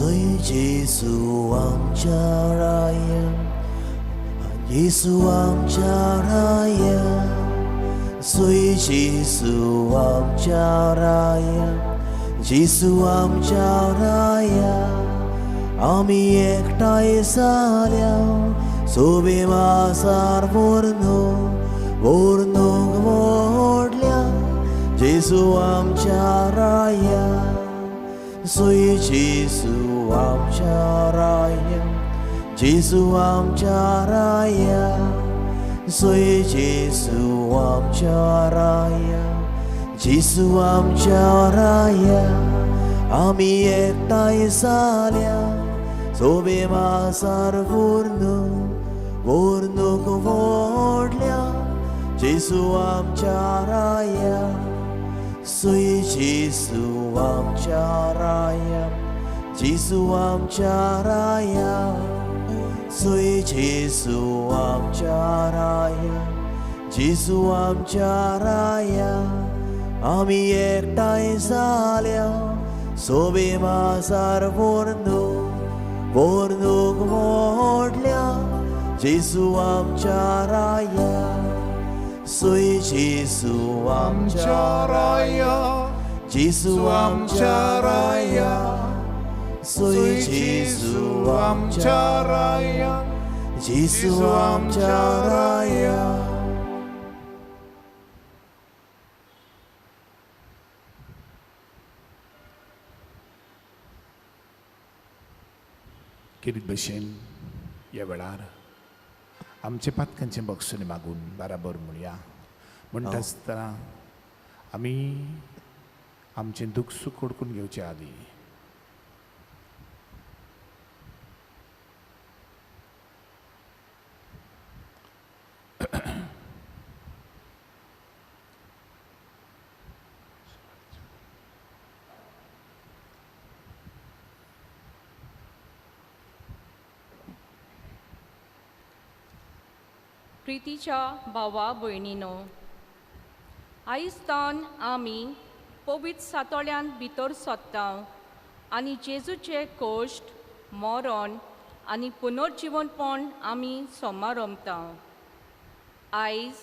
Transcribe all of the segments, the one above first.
소위 예수 왕자라야 예수 왕자라야 소위 예수 왕자라야 예수 왕자라야 आम्ही एकटाय झाल्या सोबे मासार वरनो मोडल्या जेसू आमच्या राया सोयी जेसू आमच्या राया जेसू आमच्या राया सोयी जेसू आमच्या राया जेसू आमच्या राया आम्ही एकटाय झाल्या सोबे मासार वरनो मोडल्या जेसू आमच्या राया सोयी जेसू आमच्या राया जेसू आमच्या राया सोयी जेसू आमच्या राया जेसू आमच्या राया आम्ही एकटाय झाल्या सोबे मासार वरनो मोडल्या जेसू आमच्या राया सोयी जेसू आमच्या राया जेसू आमच्या राया सोयी जेसू आमच्या राया जेसू आमच्या राया. किरीत भशेन ह्या वेळार आमचे पातकांचे बक्षुनी मागून बराबर म्हणया म्हणटा आसतना आमी आमचें दूख सूख ओळखून घेवचे आदी प्रितीच्या भावा भयणीनो, आयज आमी पवित्र सातोळ्यान भितर सोदता आनी जेजूचे कोश्ट मरण आनी पुनर्जीवनपण आमी समारंभता. आयज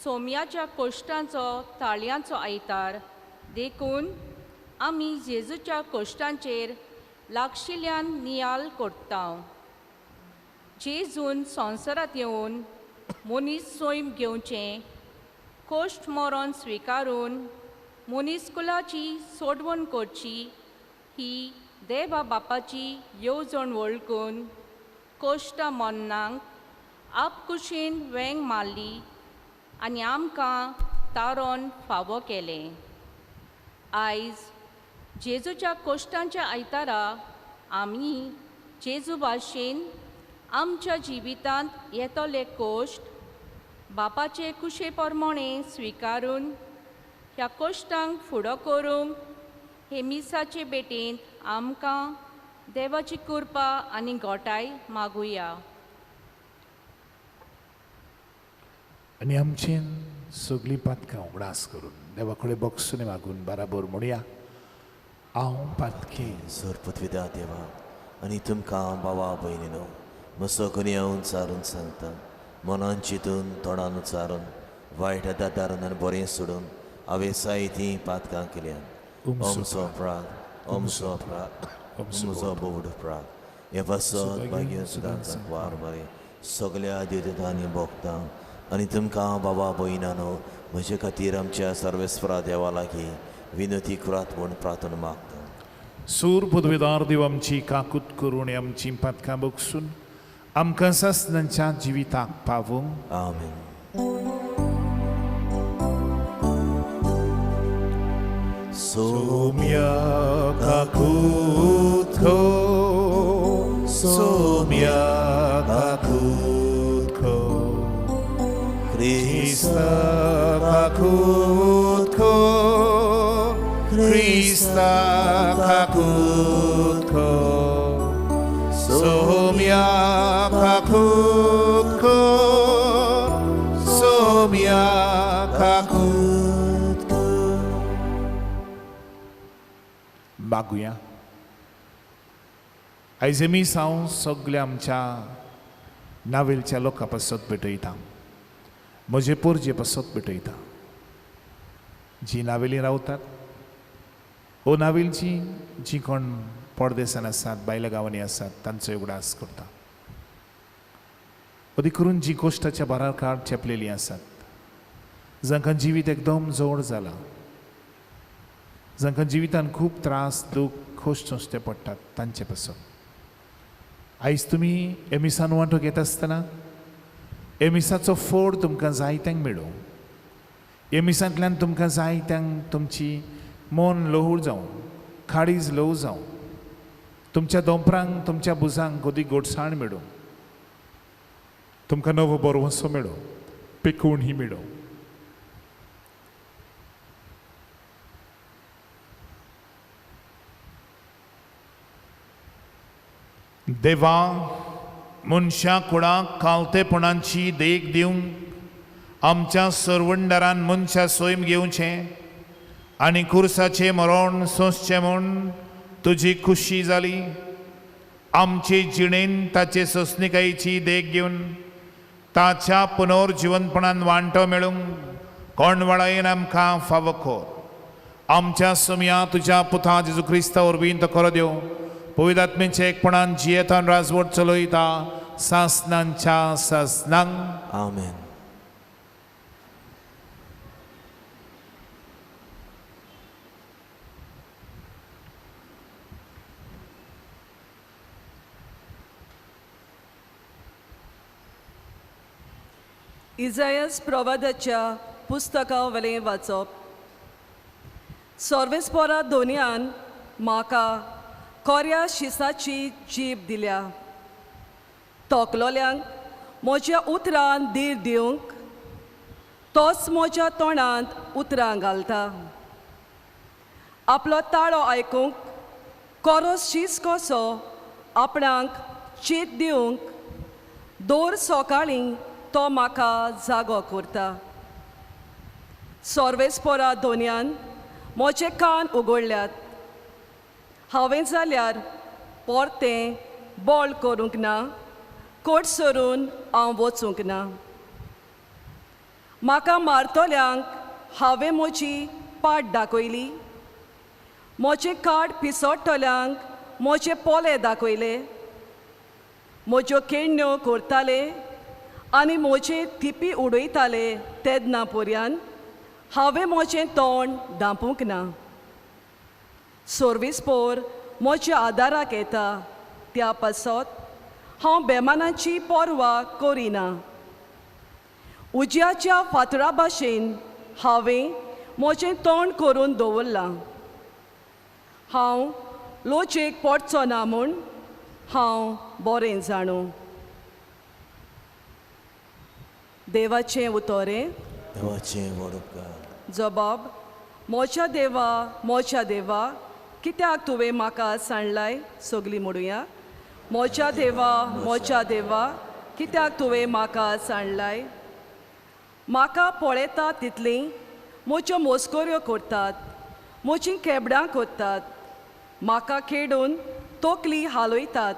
सोम्याच्या कोश्टांचो ताळयांचो आयतार देखून आमी जेजूच्या कोश्टांचेर लागशिल्ल्यान नियाल करता. जेजून संवसारांत येवन मनीस सोयम घेवचें, कोश्ट मरण स्विकारून मनीसकुलाची सोडवण करची ही देवा बापाची येवजण वळखून कोश्टा मरणांक आपकुशीन वेंग मारली आनी आमकां तारण फावो केलें. आयज जेजूच्या कोश्टांच्या आयतारा आमी जेजू भाशेन आमच्या जिवितांत येतले कोश्ट बापाचे कुशे प्रमाणे स्विकारून ह्या कोश्टांक फुडो करूंक हे मिसाचे बेटेंत आमकां देवाची कृपा आनी घोटाय मागुया. आनी आमचें सगळीं पातकां उगडास करून देवा कडेन बक्षुनी मागून बराबर म्हणया हांव पातकें सर पृथ्वीदा देवा आनी तुमकां भावा भयणीनो म्हजो कोणी येवन चारून सांगता मनान चिंतून तोंडान उच्चारून वायट दादारून आनी बरें सोडून हांवें जायतीं पातकां केल्यान ओमचो प्राग ओमचो प्राग ओमचो बोवड प्राग हे बसत मागीर सुदांत वार बरें सगळ्या देवतांनी भोगता आनी तुमकां बाबा भयणानो म्हजे खातीर आमच्या सर्वेस्परा देवा लागीं विनंती करात म्हूण प्रार्थना मागता. सूर पदवेदार देव आमची काकूत करून आमची पातकां बक्षून आमकां ससनांच्या जिविताक पावूंक आमीन. सोम्या काकूत को सोम्या काकूत को Krista काकूत को Krista काकूत को सोम्या काकूत को सोम्या काकूत को मागुया. आयज मीस हांव सगल्या आमच्या नावेलच्या लोकां पासत भेटयता, म्हजे पोरजे पासत भेटयता, जी नावेली रावतात ओ नावेलची जी कोण परदेसान आसात, भायल्या गांवांनी आसात, तांचो उगडास करता. अदी करून जी कोश्टाच्या बाराकार चेपलेली आसात, जांकां जिवीत एकदम जोड जाला, जांकां जिवितान खूब त्रास दूख खोश सोंसचे पडटात, तांचे पासत आयज तुमी एमिसान वांटो घेत आसतना एमिसाचो फोड तुमकां जायत्यांक मेळूं, एमिसांतल्यान तुमकां जायत्यांक तुमची मन ल्हवू जावं, काळीज ल्हवू जावं, तुमच्या दोंपरांक तुमच्या बुजांक गोदी गोडसाण मेळूं, तुमकां नवो बोरवंसो मेळो, पिकूण ही मेळो. देवा, मनशा कुळाक कालतेपणांची देख दिवंक आमच्या सरवंडारान मनशा सोयम घेवचें आनी कुर्साचें मरण सोंसचें म्हूण तुजी खुशी जाली. आमचे जिणेन ताचे सोंसणिकायेची देख घेवन ताच्या पुनर्जिवनपणान वांटो मेळूंक कोणवळायेन आमकां फावो कर. आमच्या समिया तुज्या पुता जेजू क्रिस्ता वरवीं तो करो देव पवित्रात्मेचे एकपणान जियेतान राजवट चलयता सासनांच्या सासनांक. आमेन. इजायास प्रवादाच्या पुस्तका वेलें वाचप. सर्वेस्परा दोनयान म्हाका कोऱ्या शिसाची जीब दिल्या. तोकलोल्यांक म्हज्या उतरांत धीर दिवंक तोच म्हज्या तोंडांत उतरां घालता. आपलो ताळो आयकूंक कोरो शीस कसो आपणाक चीत दिवंक दर सकाळीं तो म्हाका जागो करता. सर्वेस्परा दोनयान म्हजे कान उगडल्यात. हांवें जाल्यार परतें बोळ करूंक ना, कोट सरून हांव वचूंक ना. म्हाका मारतल्यांक हांवें म्हजी पाट दाखयली, म्हजें काड पिसोडटल्यांक म्हजे पोले दाखयले. म्हज्यो केण्ण्यो करताले आनी म्हजे तिपी उडयताले तेदना पर्यान हांवें म्हजें तोंड धांपूंक ना. सर्विस्पोर म्हज्या आदाराक येता त्या पासत हांव बेमानाची पर्वा करिना. उज्याच्या फातरा भाशेन हांवें म्हजें तोंड करून दवरलां. हांव लोचेक पडचो ना म्हूण हांव बरें जाणू. देवाचें उतोरें. देवाचें व्हड उपकार. जबाब. म्हज्या देवा कित्याक तुवें म्हाका सांडलाय. सगलीं म्हणुया. म्हज्या देवा कित्याक तुवें म्हाका सांडलाय. म्हाका पळयता तितलीं म्हज्यो मोस्कोऱ्यो करतात, म्हजीं केबडां कोत्तात, म्हाका खेडून तोकली हालयतात.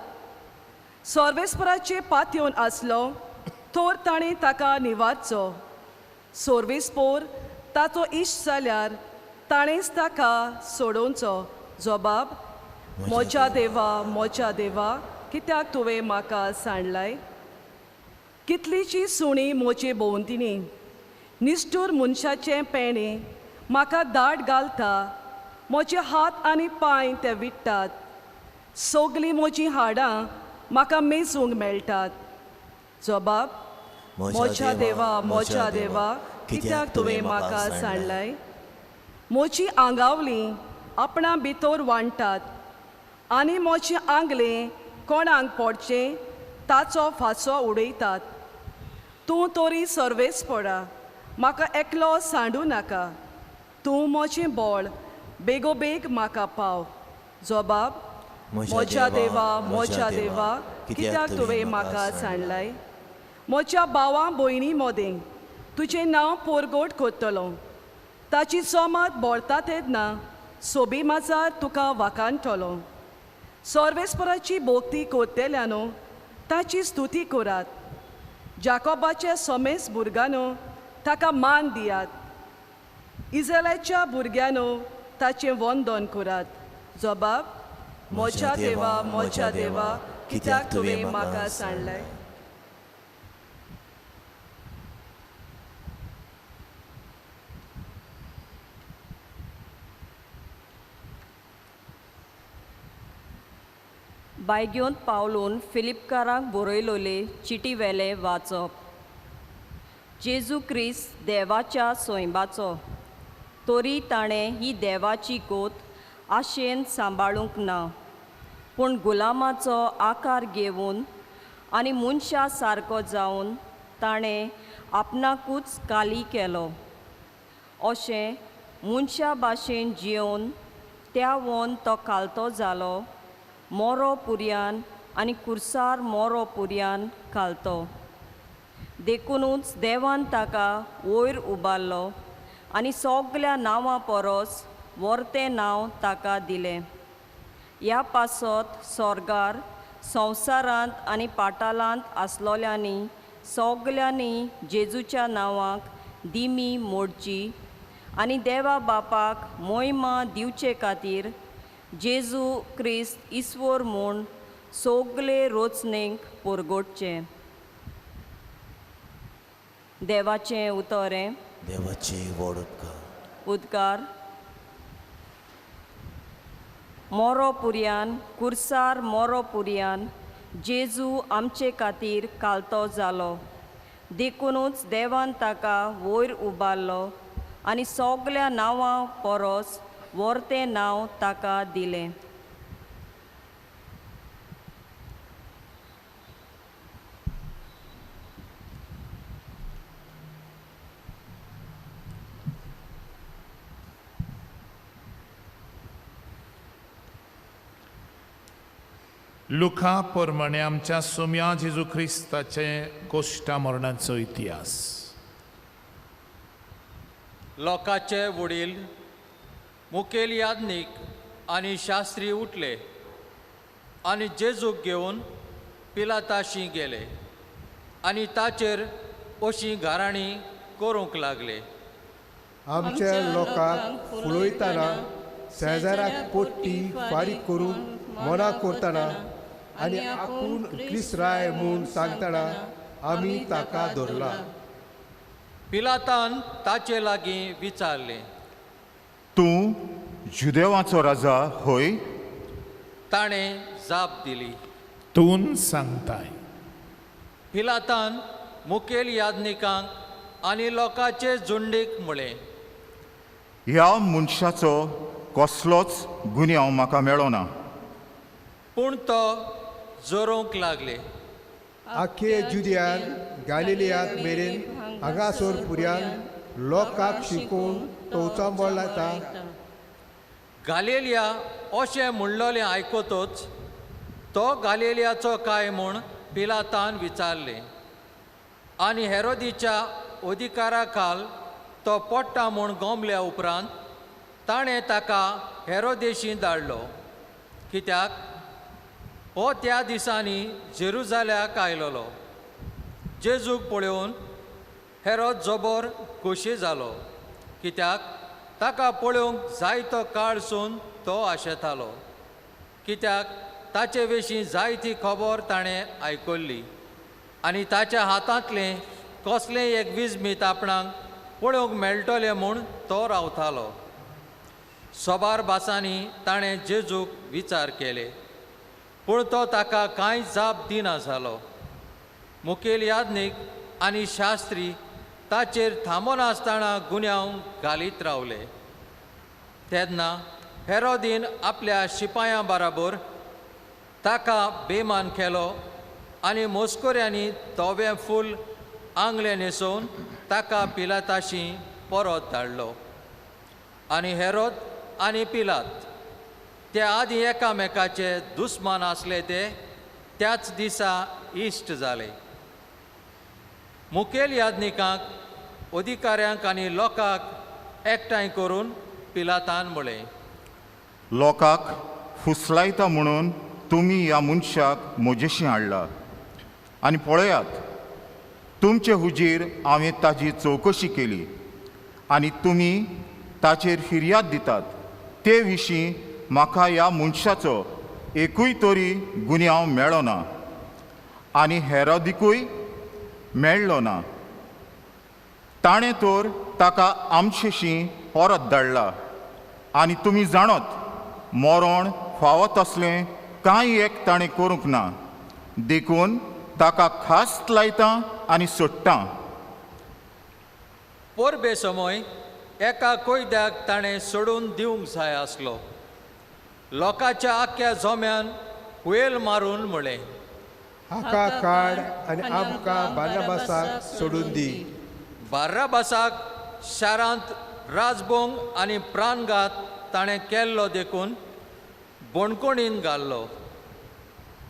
सर्वेस्पराचे पातयेवन आसलो तर ताणें ताका निवारचो. सर्वेस्पोर ताचो इश्ट जाल्यार ताणेंच ताका सोडोवचो. जबाब. म्हज्या देवा कित्याक तुवें म्हाका सांडलाय. कितलींची सुणी म्हजे भोंवतणी, निश्ठूर मनशाचें पेणे म्हाका दाट घालता. म्हजे हात आनी पांय ते विट्टात. सगलीं म्हजीं हाडां म्हाका मेजूंक मेळटात. जबाब. म्हज्या देवा कित्याक तुवें म्हाका सांडलाय. म्हजी आंगावलीं आपणा भितर वांडटात आनी म्हजें आंगलें कोणाक पडचें ताचो फांसो उडयतात. तूं तरी सर्वेस्परा म्हाका एकलो सांडू नाका. तूं म्हजें बोळ बेगोबेग म्हाका पाव. जबाब. म्हज्या देवा कित्याक तुवें म्हाका सांडलाय. म्हज्या भावां भयणी मोदें तुजें नांव पोरगोट कोत्तलो. ताची सोमात बोळता तेदना सोबी माजार तुका वाकाणटलो. सर्वेस्पराची भोक्ती कोत्तेल्यानो ताची स्तुती करात. जाकोबाचे समेस भुरग्यानो ताका मान दियात. इस्रायलाच्या भुरग्यानो ताचें वंदन करात. जबाब: मोच्या देवा, कित्याक तुवें म्हाका सांडलें. बायग्योंत पावलून फिलिपकारांक बरयलोले चिटी वेले वाचप. जेजू क्रिस्त देवाच्या सोयंबाचो, तरी ताणें ही देवाची कोत आशेन सांबाळूंक ना, पूण गुलामाचो आकार घेवन आनी मनशा सारको जावन ताणें आपणाकूच काली केलो. अशें मनशा भाशेन जियोन त्या वन तो कालतो जालो, मोरो पुर्यान आनी कुर्सार मोरो पुर्यान घालतो. देखूनच देवान ताका वयर उबारलो आनी सगल्या नांवां परस व्हरतें नांव ताका दिलें. ह्या पासत स्वर्गार, संवसारांत आनी पातालांत आसलोल्यांनी सगल्यांनी जेजूच्या नांवाक दिमी मोडची आनी देवा बापाक मोहिमा दिवचे खातीर जेजू क्रिस्त इस्वोर म्हूण सगले रोचणेक परगोडचें. देवाचें उतोरें. देवाची व्हड उद्गार. मोरो पुर्यान, कुर्सार मोरो पुर्यान जेजू आमचे खातीर कालतो जालो. देखूनच देवान ताका वयर उबारलो आनी सगल्या नांवां परस व्हरतें नांव ताका दिलें. लुका प्रमाणे आमच्या सोम्या जेजू ख्रिस्ताचे कोश्टा मरणाचो इतिहास. लोकाचे वडील मुखेल याज्ञीक आनी शास्त्री उठले आनी जेजूक घेवन पिलाताशी गेले आनी ताचेर अशी घाराणी करूंक लागले. आमच्या लोकांक फुलोयतना शेजाऱ्याक पोट्टी फारीक करून मना करतना आनी आपूण क्रिस्राय म्हूण सांगतना आमी ताका धरला. पिलातान ताचे लागीं विचारलें, तूं जुदेवाचो राजा होय? ताणें जाप दिली, तून सांगताय. पिलातान मुखेल याज्ञिकांक आनी लोकांचे झुंडीक म्हळें, ह्या मनशाचो कसलोच गुन्यांव म्हाका मेळोना. पूण तो जोरूंक लागले, आख्खे जुदियान गालिलियांत मेरेन हांगासर पुर्यान लोकांक शिकोवन टोचांबळ लायता. गालिलिया अशें म्हणलोलें आयकतच तो गालिलियाचो काय म्हूण पिलातान विचारलें. आनी हेरोदीच्या अधिकारा खाल तो पडटा म्हूण गोमल्या उपरांत ताणें ताका हेरोदेशी धाडलो. कित्याक हो त्या दिसांनी जेरुजाल्याक आयलोलो. जेजूक पळोवन हेरोद जबर खोशी जालो, कित्याक ताका पळोवंक जायतो काळसून तो आशेतालो. कित्याक ताचे विशीं जायती खबर ताणें आयकल्ली आनी ताच्या हातांतलें कसलेंय एक विजमीत आपणाक पळोवंक मेळटलें म्हूण तो रावतालो. सोबार भासांनी ताणें जेजूक विचार केले, पूण तो ताका कांय जाप दिना जालो. मुखेल याज्ञीक आनी शास्त्री ताचेर थांबोन आसतना गुन्यांव घालीत रावले. तेन्ना हेरोदीन आपल्या शिपायां बराबर ताका बेमान केलो आनी मोस्कोऱ्यांनी धवें फूल आंगलें न्हेसोवन ताका पिलाताशी परत धाडलो. आनी हेरोद आनी पिलात ते आदी एकामेकाचे दुस्मान आसले ते त्याच दिसा इश्ट जाले. मुखेल याज्ञिकांक अधिकाऱ्यांक आनी लोकांक एकठांय करून पिलातान म्हळें, लोकांक फुसलायता म्हणून तुमी ह्या मनशाक म्हजेशी हाडला आनी पळयात, तुमचे हुजीर हांवें ताची चवकशी केली आनी तुमी ताचेर फिर्याद दितात ते विशीं म्हाका ह्या मनशाचो एकूय तरी गुन्यांव मेळ्ळो ना आनी हेरोदीकूय मेळ्ळो ना. ताणें तर ताका आमचेशी परत धाडला आनी तुमी जाणत मरण फावो तसलें कांय एक ताणें करूंक ना, देखून ताका खास्त लायतां आनी सोडटां. पोरबे समय एका कोयद्याक ताणें सोडून दिवंक जाय आसलो. लोकांच्या आख्या जोम्यान हुयेल मारून म्हळें, हाका काड आनी आमकां बार्नबासाक सोडून दी. बार्राबासाक शारांत राजभोंग आनी प्राणघात ताणें केल्लो देखून बोणकोणीन घाल्लो.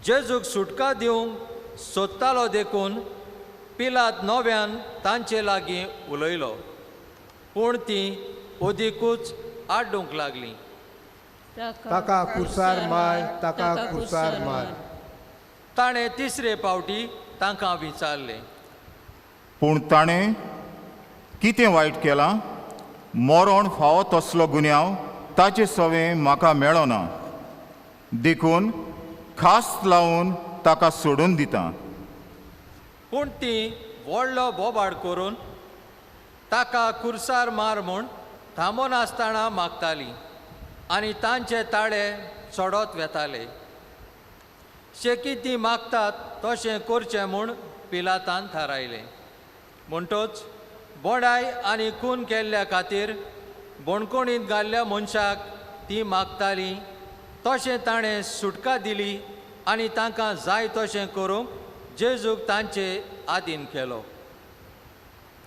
जेजूक सुटका दिवंक सोदतालो देखून पिलात नव्यान तांचे लागीं उलयलो, पूण तीं ओदीकूच आड्डूंक लागलीं. ताका कुर्सार मार, ताका कुर्सार मार. ताणें तिसरे फावटी तांकां विचारलें, पूण ताणें कितें वायट केलां? मरण फावो तसलो गुन्यांव ताचे सवें म्हाका मेळ्ळो ना, देखून खास्त लावन ताका सोडून दितां. पूण तीं व्हडलो बोबाड करून ताका कुर्सार मार म्हूण थांबोन आसतना मागतालीं आनी तांचे ताळे चडत वेताले. शेकी तीं मागतात तशें करचें म्हूण पिलातान थारायलें. म्हणटच बोडाय आनी खून केल्ल्या खातीर बोणकोणींत घाल्ल्या मनशाक तीं मागतालीं तशें ताणें सुटका दिली आनी तांकां जाय तशें करूंक जेजूक तांचे आदीन केलो.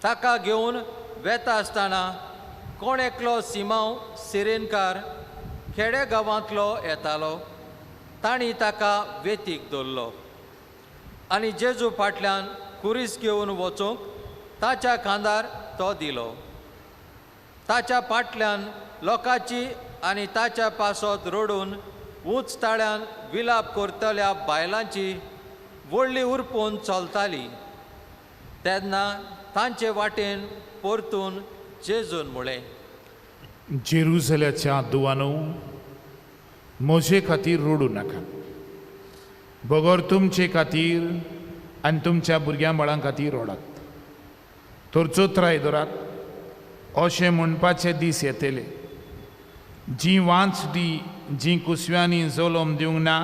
ताका घेवन वेता आसतना कोण एकलो सिमांव सिरेनकार खेडे गांवांतलो येतालो. तांणी ताका वेतीक दवरलो आनी जेजू फाटल्यान कुरीस घेवन वचूंक ताच्या खांदार तो दिलो. ताच्या फाटल्यान लोकांची आनी ताच्या पासत रडून उंच ताळ्यान विलाप करतल्या बायलांची व्हडली उरपून चलताली. तेन्ना तांचे वाटेन परतून जेजून म्हळें, जेरुसलेमच्या दुवानो, म्हजे खातीर रडू नाका. बगोर तुमचे खातीर आनी तुमच्या भुरग्यां बाळां खातीर रडात. तर चोत्राय दोरात अशें म्हणपाचे दीस येतले जीं वांचडी, जीं कुसव्यांनी जोलोम दिवंक ना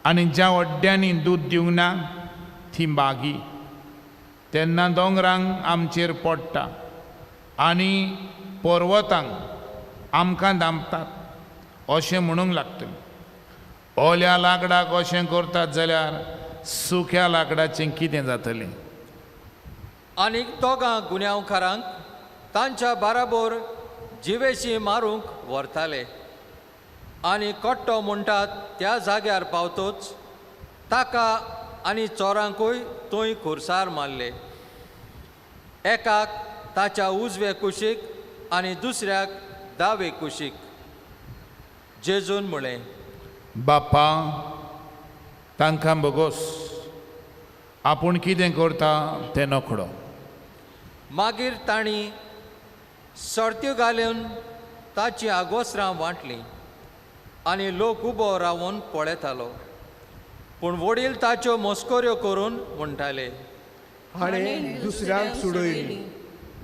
आनी ज्या वड्ड्यांनी दूद दिवंक ना तीं बागी. तेन्ना दोंगरांक आमचेर पडटा आनी पर्वतांक आमकां दांपतात अशें म्हणूंक लागतलें. ओल्या लांकडाक अशें करतात जाल्यार सुक्या लांकडाचें कितें जातलें? आनीक दोगां गुन्यांवकारांक तांच्या बाराबर जिवेशी मारूंक व्हरताले आनी कट्टो म्हणटात त्या जाग्यार पावतोच ताका आनी चोरांकूय थंय खुर्सार मारले. एकाक ताच्या उजवे कुशीक आनी दुसऱ्याक दावे कुशीक. जेजून म्हळें, बाप्पा, तांकां बोगोस, आपूण कितें करता तें नकळो. मागीर तांणी सर्त्यो घालून ताची आगोसरां वांटलीं आनी लोक उबो रावन पळयतालो. पूण वडील ताच्यो मस्कोऱ्यो करून म्हणटाले, हाणें दुसऱ्यांक सोडयली.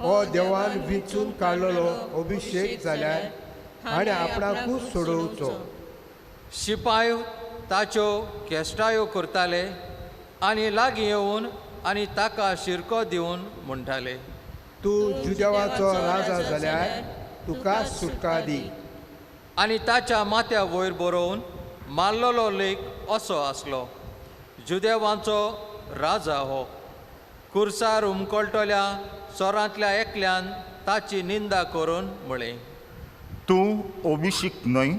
हो देवान विंचून काडलेलो अभिशेक जाल्यार हाणें आपणाकूच सोडोवचो. शिपाय ताच्यो केस्टायो करताले आनी लागीं येवन आनी ताका शिरको दिवन म्हणटाले, तूं जुदेवाचो राजा जाल्यार तुका सुटका दी. आनी ताच्या माथ्या वयर बरोवन मारलेलो लेख असो आसलो, जुदेवांचो राजा हो. कुर्सार उमकळटल्या चोरांतल्या एकल्यान ताची निंदा करून म्हळें, तूं अभिषिक्त न्हय,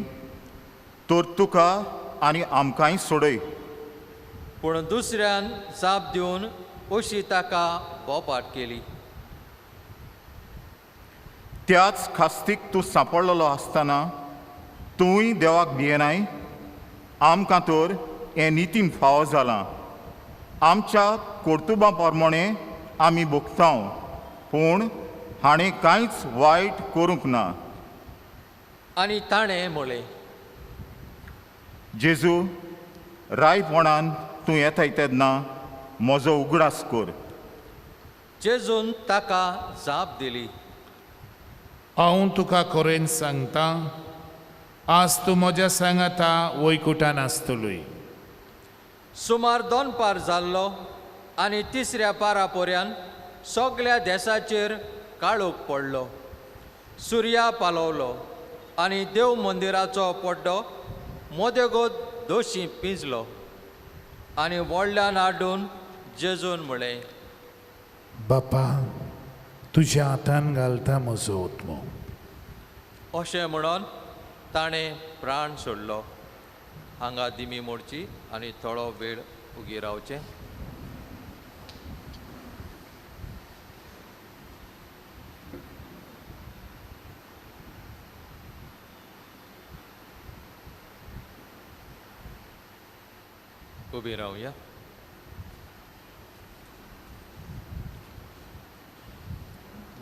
तर तुका आनी आमकांय सोडय. पूण दुसऱ्यान जाप दिवन अशी ताका बोपाट केली. त्याच खास्तीक तूं सांपडलेलो आसतना तूंय देवाक भियेनाय? आमकां तर हें नितीन फावो जालां. आमच्या कर्तुबां प्रमाणें आमी भोगतांव, पूण हाणें कांयच वायट करूंक ना. आनी ताणें म्हळें, जेजू, रायपणान तूं येताय तेन्ना म्हजो उगडास कर. जेजून ताका जाप दिली, हांव तुका खरेंच सांगतां, आज तूं म्हज्या सांगाता वैकुठान आसतलोय. सुमार 2 पार जाल्लो आनी तिसऱ्या पारा पर्यंत सगळ्या देशाचेर काळोख पडलो. सुर्या पालवलो आनी देव मंदिराचो पड्डो मोदेगोत दोशी पिंजलो. आनी व्हडल्यान हाडून जेजून म्हळें, बापा, तुज्या हातान घालता म्हजो आत्मो. अशें म्हणून ताणें प्राण सोडलो. हांगा दिमी मोडची आनी थोडो वेळ उगी रावचें. उबी रावया.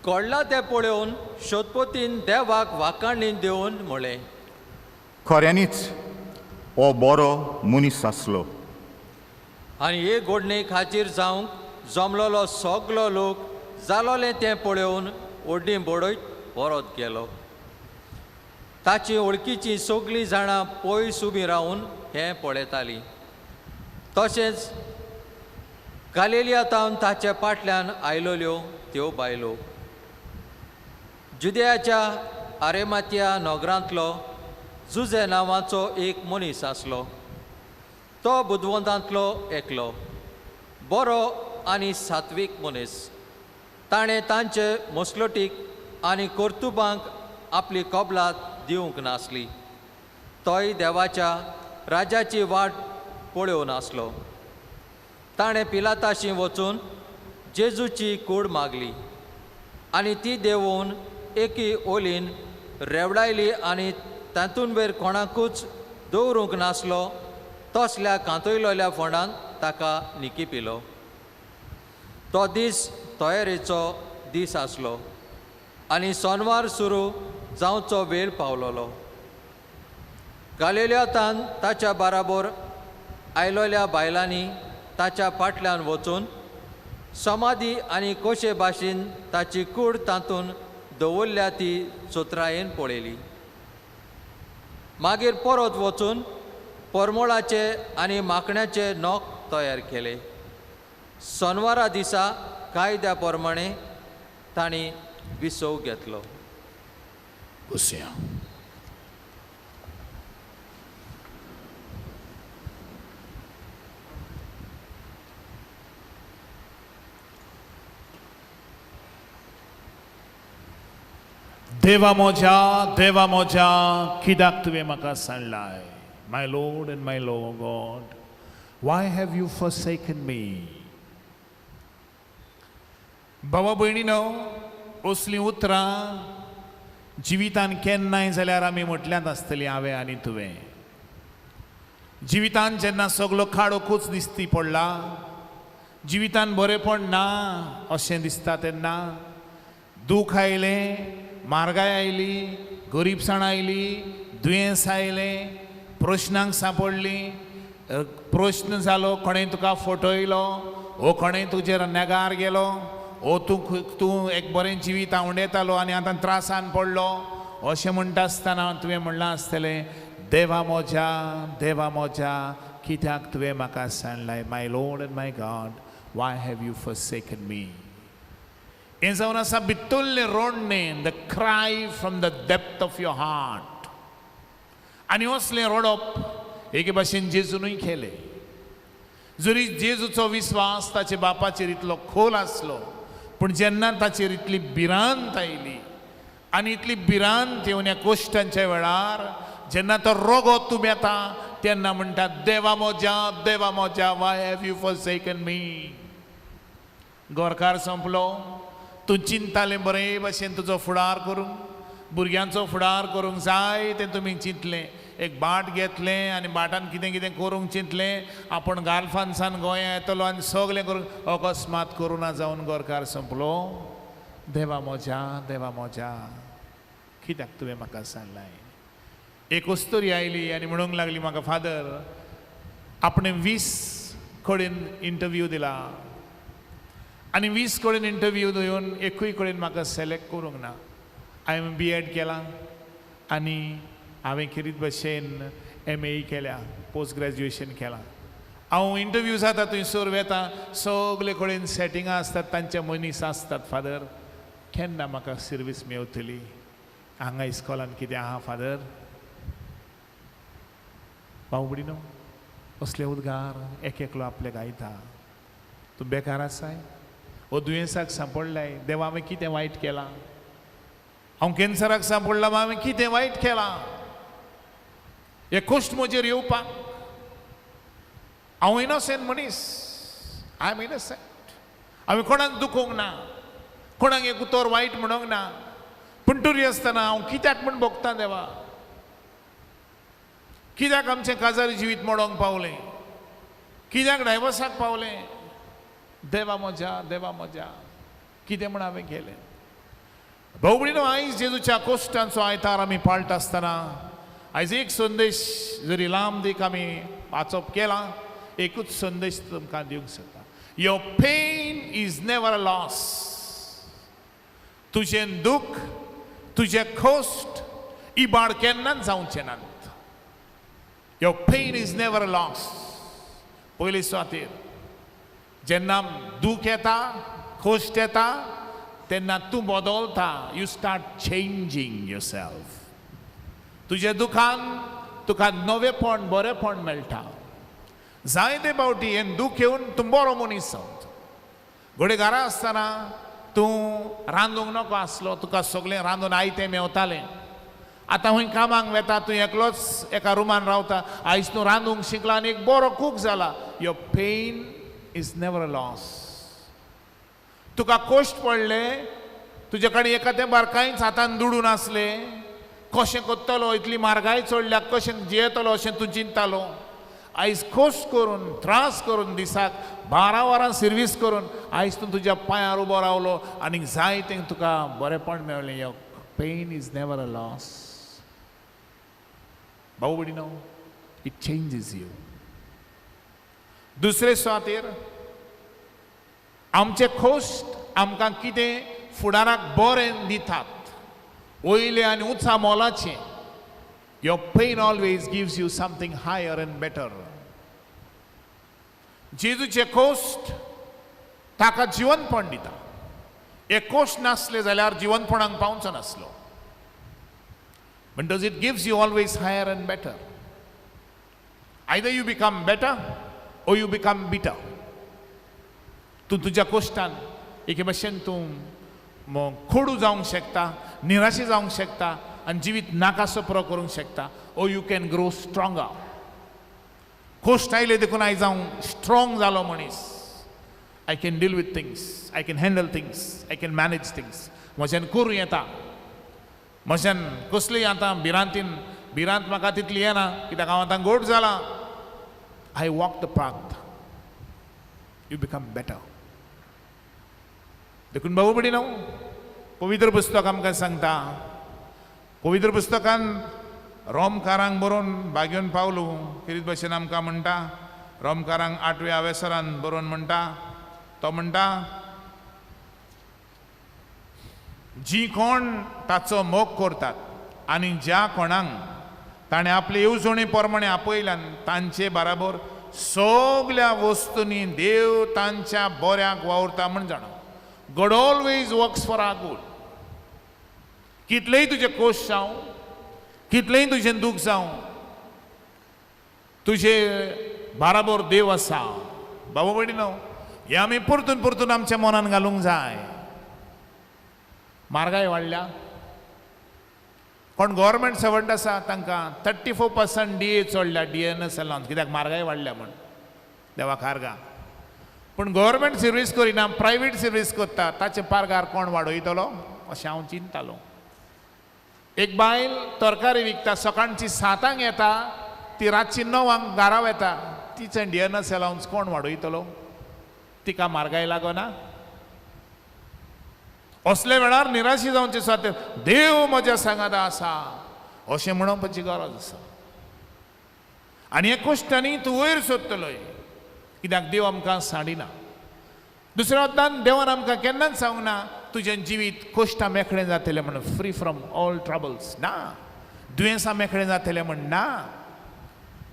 घडलां तें पळोवन सोदपोतीन देवाक वाखाणणी दिवन म्हळें, खऱ्यांनीच हो बरो मनीस आसलो. आनी हे घडणे खातीर जावंक जमलोलो सगलो लोक जालोलें तें पळोवन ओड्डी बडयत परत गेलो. ताची वळखीचीं सगळीं जाणां पयस उबीं रावन हें पळयतालीं. तशेंच गालिलियांतावन ताचे फाटल्यान आयलोल्यो त्यो बायलो. जुदेयाच्या आरेमातिया नगरांतलो जुजे नांवाचो एक मनीस आसलो. तो बुदवंतांतलो एकलो, बरो आनी सात्वीक मनीस. ताणें तांचे मसलोटीक आनी कर्तुबांक आपली कबलात दिवंक नासली. तोय देवाच्या राजाची वाट पळोवन आसलो. ताणें पिलाताशी वचून जेजूची कूड मागली आनी ती देंवोवन एकी ओलीन रेवडायली आनी तातूंत भितर कोणाकूच दवरूंक नासलो तसल्या कांतयलोल्या फोंडान ताका निकिपिलो. तो दीस तयारेचो दीस आसलो आनी सोनवार सुरू जावचो वेळ पावलोलो. गालिलियांतान ताच्या बाराबर आयलोल्या बायलांनी ताच्या फाटल्यान वचून समाधी आनी कशे भाशेन ताची कूड तातूंत दवरल्या ती चोत्रायेन पळयली. मागीर परत वचून परमळाचे आनी माकण्याचे नोक तयार केले. सोनवारा दिसा कायद्या प्रमाणे तांणी विसव घेतलो. बसया. देवा मोजा कित्याक तुवें म्हाका सांडलाय. My Lord and my Lord God, why have you forsaken me. भावा भयणीनो, असलीं उतरां जिवितान केन्नाय जाल्यार आमी म्हटल्यात आसतलीं हांवें आनी तुवें. जिवितान जेन्ना सगलो खाडोकूच दिसती पडला, जिवितान बरेपण ना अशें दिसता तेन्ना दूख आयलें, मारगाय आयली, गरीबसाण आयली, दुयेंस आयलें, प्रश्नांक सांपडली, प्रश्न जालो, कोणें तुका फटयलो, वो कोणें तुजेर नेगार गेलो, ओ तूं एक बरें जिवीत आवंडेतालो आनी आतां त्रासान पडलो, अशें म्हणटा आसतना तुवें म्हणलां आसतलें, देवा मोजा कित्याक तुवें म्हाका सांडलाय. My Lord and my God, why have you forsaken me. हें जावन आसा भितरलें रोडणें, the cry from the depth of your heart. आनी असलें रडप एके भाशेन जेजूनय केलें. जरी जेजूचो विस्वास ताचे बापाचेर इतलो खोल आसलो, पूण जेन्ना ताचेर इतली भिरांत आयली आनी इतली भिरांत येवन ह्या कोश्टांच्या वेळार जेन्ना तो रोगो येता तेन्ना म्हणटा, देवा मोजा वाय हॅव यू फॉरसेकन मी. गोरकार संपलो. तूं चिंतालें बरे भाशेन तुजो फुडार करूंक, भुरग्यांचो फुडार करूंक जाय तें तुमी चिंतलें. एक बाट घेतलें आनी बाटान कितें कितें करूंक चिंतलें आपूण गाल्फानसान गोंया येतलो आनी सगलें करून अकस्मात कोरोना जावन गोरकार संपलो. देवा मोज्या कित्याक तुवें म्हाका सांगलाय. एक अस्तोरी आयली आनी म्हणूंक लागली म्हाका फादर आपणें 20 कडेन इंटरव्यू दिला आनी 20 कडेन इंटरव्यू दिवन एकूय कडेन म्हाका सिलेक्ट करूंक ना. हांवें B.Ed केलां आनी हांवें खेरीत भशेन MA केल्या, पोस्ट ग्रॅज्युएशन केलां. हांव इंटरव्यू जाता थंयसर वेता, सगळे कडेन सेटिंगां आसतात, तांचे मनीस आसतात. फादर केन्ना म्हाका सर्वीस मेवतली? हांगा इस्कॉलान कितें आहा फादर? भाऊ भयणीनो, असले उद्गार एक एकलो आपले गायता. तूं बेकार आसाय, हो दुयेंसाक सांपडलाय, देवा हांवें कितें वायट केलां? हांव कॅन्सराक सांपडला, हांवें कितें वायट केलां? हे कश्ट म्हजेर येवपाक? हांव इनोसेंट मनीस, आय एम इनोसेंट. हांवें कोणाक दुखोवंक ना, कोणाक एक उतर वायट म्हणूंक ना. पूण तरी आसतना हांव कित्याक म्हूण भोगता देवा? कित्याक आमचें काजार जिवीत मोडोंक पावलें? कित्याक डायवोर्साक पावलें? देवा मोज्या कितें म्हूण हांवें केलें? भाऊ भयणीनो, आयज जेजूच्या कोश्टांचो आयतार आमी पाळटा आसतना आयज एक संदेश जरी लांब दीक आमी वाचप केला, एकूच संदेश तुमकां दिवंक सोदता. Your pain is never a loss. तुजें दूख, तुजें कोश्ट इबाड केन्नाच जावचें नात. Your pain is never a loss. पयली सुवातेर जेन्ना दूख येता, कोश्ट येता, तेन्ना तूं बदलता. You start changing yourself. तुज्या दुखान तुका नवेपण, बरेपण मेळटा. जायते फावटी हें दूख येवन तूं बरो मनीस जावंत. घोडे घरा आसतना तूं रांदूंक नाका आसलो, तुका सगळें रांदून आयतें मेवतालें. आतां खंय कामाक वेता, तूं एकलोच एका रुमान रावता. आयज तूं रांदूंक शिकला आनी एक बरो कूक जाला. Your pain is never a loss. तुका कोश्ट पडले, तुजे कडेन एका तेंपार कांयच हातान दुडून आसलें, कशें कोत्तलो, इतली म्हारगाय चडल्या, कशें जियेतलो अशें तूं चिंततालो. आयज कोश्ट करून, त्रास करून, दिसाक 12 वरां सर्वीस करून आयज तूं तुज्या पांयार उबो रावलो आनी जायतें तुका बरेपण मेळ्ळें. Your pain is never a loss. भाऊ भयणीनो, इट चेंजीस यू. दुसरे सुवातेर आमचे कोश्ट आमकां कितें फुडाराक बरें दितात, वयले आनी उंचा मोलाचें. Your pain always gives you something higher and better. जेजूचे कोश्ट ताका जिवनपण दिता. एक कोश्ट नासले जाल्यार जिवनपणाक पावचो नासलो. म्हणटच it gives you always higher and better. Either you become better or you become bitter. तूं तुज्या कोश्टान एके भशेन तूं खोडू जावंक शकता, निराशी जावंक शकता आनी जिवीत नाकासो पुरो करूंक शकता. or you can grow stronger. Cost आयले देखून आयज हांव स्ट्रॉंग जालो मनीस. I can deal with things, I can handle things, I can manage things. म्हज्यान करूं येता. म्हज्यान कसलीय आतां भिरांत म्हाका तितली येना, कित्याक हांव आतां गोड जाला. I walk the path. You become better. देखून भाऊ भयणीनो, पवित्र पुस्तक आमकां सांगता, पवित्र पुस्तकान रोमकारांक बरोवन भाग्योन पावलो कितें भशेन आमकां म्हणटा. रोमकारांक 8व्या अवेसरान बरोवन म्हणटा, तो म्हणटा, जी कोण ताचो मोग करतात आनी ज्या कोणाक ताणें आपले येवजणे प्रमाणे आपयल्यान तांचे बराबर सगळ्या वस्तूंनी देव तांच्या बऱ्याक वावरता म्हण जाणा. God always works for our good. कितलेय तुजे कोश्ट जावं, कितलेय तुजें दूख जावं, तुजे बराबर देव आसा. बाबा भयणीनो, हे आमी परतून परतून आमच्या मनान घालूंक जाय. म्हारगाय वाडल्या. कोण गव्हर्मेंट सर्वंट आसा तांकां 34% DA चडल्या, DNS अलावन्स. कित्याक म्हारगाय वाडल्या म्हण, देवाक आर्गा. पूण गव्हर्मेंट सर्वीस करिना, प्रायवेट सर्वीस करता, ताचे पारगार कोण वाडयतलो अशें हांव चिंततालो. एक बायल तरकारी विकता, सकाळची 7 येता, ती रातची 9 घरा येता. तिचे डियरनस अलाउन्स कोण वाडयतलो? तिका म्हारगाय लागना? असले वेळार निराशी जावचे सुवातेर देव म्हज्या सांगाता आसा अशें म्हणपाची गरज आसा. आनी हे कश्टांनी तूं वयर सोदतलोय, कित्याक देव आमकां साडिना. दुसऱ्या वतान देवान आमकां केन्नाच सांगूंक ना तुजें जिवीत कश्टां मेकळें जातलें म्हणून, फ्री फ्रॉम ऑल ट्रबल्स. ना. दुयेंसां मेकळें जातलें म्हण ना.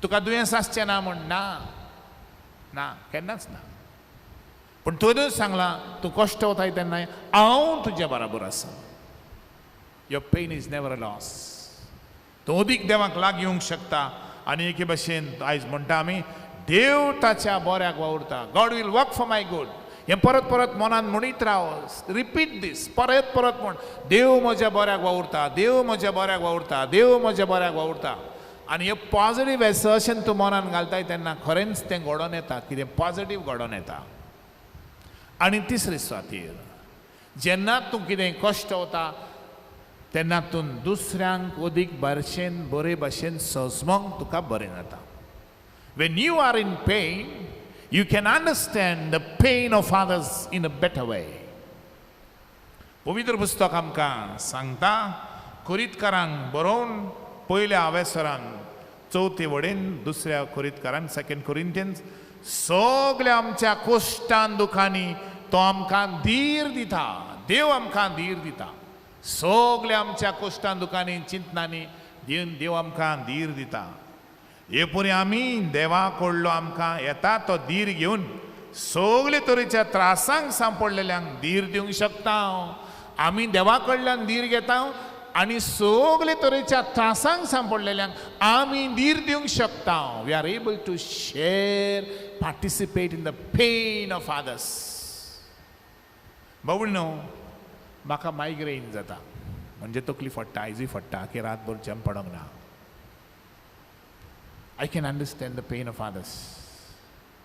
तुका दुयेंस आसचें ना म्हण ना. ना, केन्नाच ना. पूण तुवें सांगलां तूं कश्ट वताय तेन्ना हांव तुज्या बराबर आसा. Your pain is never a loss. तूं अदीक देवाक लागीं येवंक शकता. आनी एके भशेन आयज म्हणटा आमी देव ताच्या बऱ्याक वावुरता. God will work for my good. हें परत परत मनान म्हणीत राव. रिपीट दीस. परत परत म्हण, देव म्हज्या बऱ्याक वावुरता, देव म्हज्या बऱ्याक वावुरता, देव म्हज्या बऱ्याक वावुरता. आनी हे पॉजिटीव एसर्शन तूं मनान घालताय तेन्ना खरेंच तें घडोवन येता, कितें पॉजिटीव घडोवन येता. आनी तिसरे सुवातेर जेन्ना तूं कितें कश्ट वता तेन्ना तूं दुसऱ्यांक अदीक बरे भशेन समजूंक तुका बरें जाता. When you are in pain, you can understand the pain of others in a better way. पवित्र पुस्तक आमकां सांगता, कुरितकारांक बरोवन पयल्या आवेसरान 4 वडेन, दुसऱ्या कुरितकारान 2 Corinthians, सगळ्या आमच्या कश्टान दुखांनी तो आमकां धीर दिता. देव आमकां धीर दिता. सगळ्या आमच्या कश्टान दुखांनी चिंतनांनी देव आमकां धीर दिता. हे परी आमी देवा कडलो आमकां येता तो धीर घेवन सगळे तरेच्या त्रासांक सांपडलेल्यांक धीर दिवंक शकता. आमी देवा कडल्यान धीर घेता आनी सगळे तरेच्या त्रासांक सांपडलेल्यांक आमी धीर दिवंक शकता. We are able to share, participate in the pain of others. बावळीनो, म्हाका मायग्रेन जाता, म्हणजे तकली फट्टा, आयजूय फट्टा, की रातभर जम पडोंक ना. I can understand the pain of others.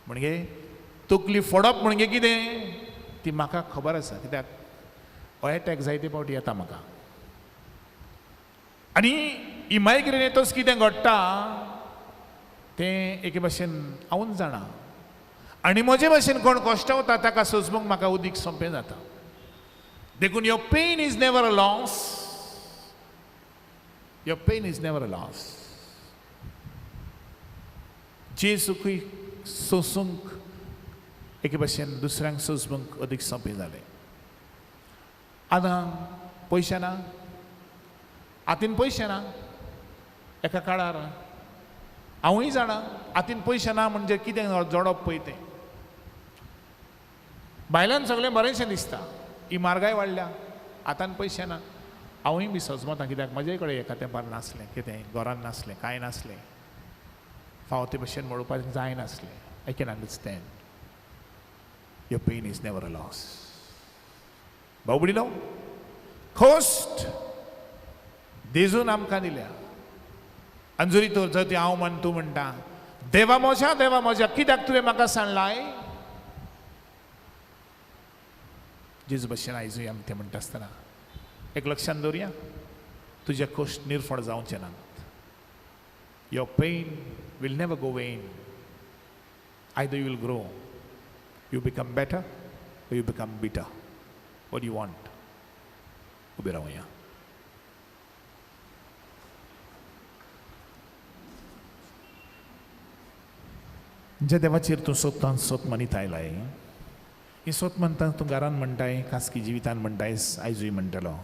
म्हणजे तकली फोडप म्हणजे कितें ती म्हाका खबर आसा, कित्याक अटॅक जायते फावटी येता म्हाका. आनी ही मायग्रेन येतच कितें घडटा तें एके भशेन हांवूच जाणा. आनी म्हजे भशेन कोण कश्ट वता ताका सोंसमूंक म्हाका उदीक सोंपें जाता. देखून your pain is never a loss. Your pain is never a loss. जेजूकय सोंसूंक एके भशेन दुसऱ्यांक सोंसमूंक अदीक सोंपें जालें. आतां पयशे ना, हातीन पयशे ना. एका काळार हांवूय जाणा, हातीन पयशे ना म्हणजे कितें जोडप पळय तें. भायल्यान सगळें बरेंशें दिसता, ही म्हारगाय वाडल्या, हातान पयशे ना. हांवूय बी सजमतां, कित्याक म्हजे कडेन एका तेंपार नासलें, कितें घरान नासलें, कांय नासलें, फावो ते भशेन म्हणपाक जाय नासलें. I can understand. Your pain is never a loss. भाऊ भयणीनो, कश्ट देजून आमकां दिल्या. आनी जरी तर जर ती हांव म्हण तूं म्हणटा, देवा म्हज्या कित्याक तुवें म्हाका सांडलाय. जेजू भशेन आयजूय आमी तें म्हणटा आसतना एक लक्षांत दवरया, तुजे कश्ट निर्फळ जावचे नात. Your pain will never go vain. Either you will grow, you become better, or you become bitter. What do you want? उबे रावया. ज्या देवाचेर तूं सोत मनीत आयलाय, ही सोत म्हणटा तूं घरान म्हणटाय, खासगी जिवितान म्हणटाय, आयजूय म्हणटलो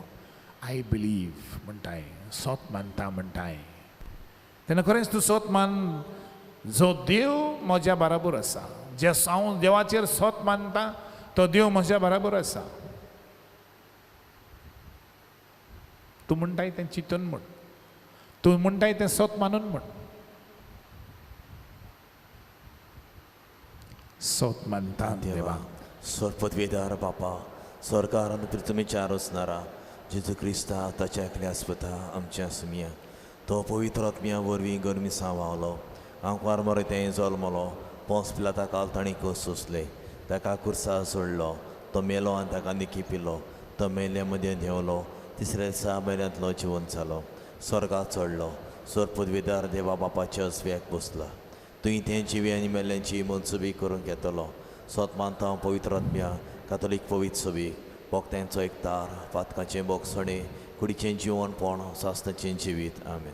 आय बिलीव म्हणटाय, सोत मानता म्हणटाय. तेन्ना खरेंच तूं सोत मान, जो देव म्हज्या बराबर आसा, जे हांव देवाचेर सोत मानता तो देव म्हज्या बराबर आसा. तूं म्हणटाय तें चिंतून म्हण, तूं म्हणटाय तें सोत मानून म्हण. सोत मानता देवा. स्वर्पद्वेदार बापा, स्वर्गारान पृथ्वीचार वचणारा जेजू क्रिस्ता ताच्या एकल्या आस्पता आमच्या सुमिया, तो पवित्र आत्म्या वरवीं गरमिसां व्हांवलो, आंकवार मरे तें जल्मलो, पोंस पिलाता काल ताणी कस सोंसले, ताका कुर्सा सोडलो, तो मेलो आनी ताका निकी पिलो, तो मेल्ल्या मदें देंवलो, तिसऱ्या दिसा मेऱ्यांतलो जिवन जालो, स्वर्गाक चडलो, स्वर पदवीदार देवा बापाच्या अस्व्याक बसला. तुवें तें जिवी आनी मेल्ल्यांची मनसुबी करून घेतलो. स्वत मानता पवित्र आत्म्या कातोलीक पवित्र सभी भक्तांचो एकतार, पातकाचें बोगसणे, कुडीचें जिवनपण, सासणाचें जिवीत. आमेन.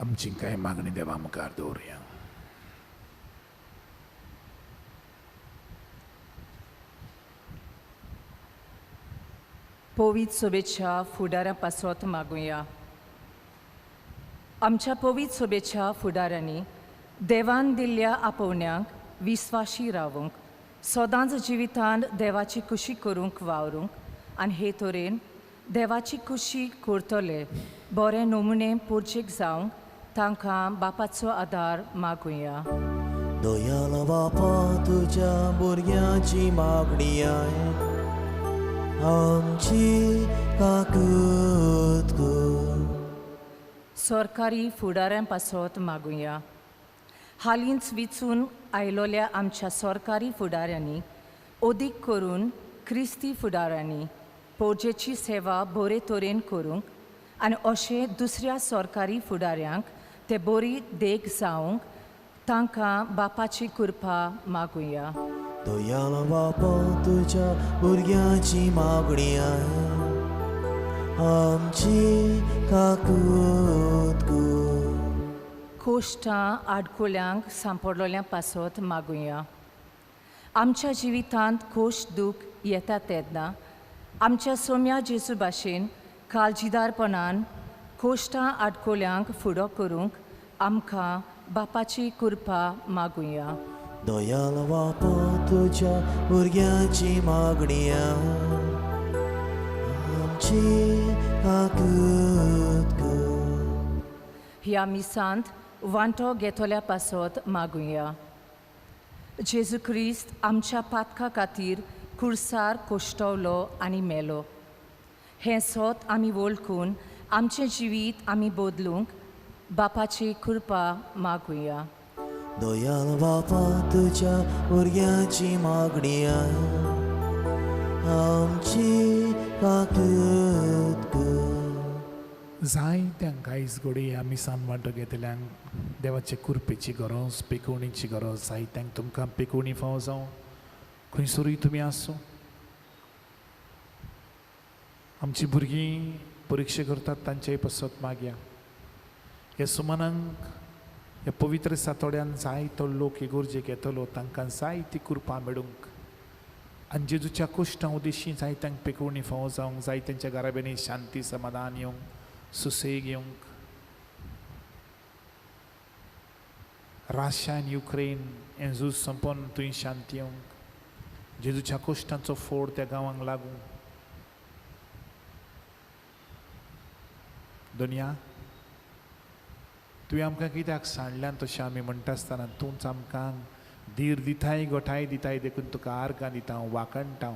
आमची काय मागणी देवा मुखार दवरया. पवित्र सभेच्या फुडाऱ्या पासत मागुया. आमच्या पवित्र सभेच्या फुडाऱ्यांनी देवान दिल्ल्या आपोवण्यांक विस्वाशी रावूंक, सदांच जिवितांत देवाची खुशी करूंक वावरूंक आनी हे तरेन देवाची खुशी करतले बरे नमुने पुरचेक जावंक तांकां बापाचो आदार मागुया. दयाल बापा तुज्या भुरग्यांची मागणी आय, आमची काकूत कर. सरकारी फुडाऱ्यां पासत मागुया. हालींच विचून आयलोल्या आमच्या सरकारी फुडाऱ्यांनी ओदीक करून क्रिस्ती फुडाऱ्यांनी पोरजेची सेवा बरे तरेन करूंक आनी अशें दुसऱ्या सरकारी फुडाऱ्यांक ते बरी देख जावंक तांकां बापाची कृपा मागुया. दयाल बापा तुज्या भुरग्यांची मागणी आय, आमची काकूत कर. कोश्टां आडकुल्यांक सांपडलोल्या पासत मागुया. आमच्या जिवितांत कोश्ट दूख येता तेन्ना आमच्या सोम्या जेजू भाशेन काळजीदारपणान कोश्टां आडकुल्यांक फुडो करूंक आमकां बापाची कृपा मागुया. दयाल बापा तुज्या भुरग्यांची मागणी आय, आमची काकूत कर. ह्या मिसांत वांटो घेतल्या पासत मागुया. जेजू क्रिस्त आमच्या पातका खातीर कुर्सार कोश्टवलो आनी मेलो. हें सोत आमी वळखून आमचें जिवीत आमी बदलूंक बापाची कृपा मागुया. दयाल बापा तुज्या भुरग्यांची मागणी आय, आमची काकूत कर. जायत्यांक आयज घोडी ह्या मिसान वांटो घेतल्यांक देवाचे कृपेची गरज, पिकोवणीची गरज. जायत्यांक तुमकां पिकोवणी फावो जावं खंयसरूय तुमी आसूं. आमची भुरगीं परिक्षा करतात तांचेय पासत मागया. ह्या सुमनांक ह्या पवित्र सातोड्यान जायतो लोक इगोर्जेक येतलो, तांकां जायती कृपा मेळूंक आनी जेजूच्या कोश्टां उद्देशी जायत्यांक पिकोवणी फावो जावंक, जायत्यांच्या घराबेनी शांती समाधान येवंक, सुसेग येवंक. राशिया आनी युक्रेन हें झूज संपोवन थंय शांती येवंक, जेजूच्या कोश्टांचो फोड त्या गांवांक लागूं. दुनिया तुवें आमकां कित्याक सांडल्यान तशें आमी म्हणटा आसतना तूंच आमकां धीर दिताय, गोठाय दिताय, देखून तुका आर्गां दिता, वाकणटा.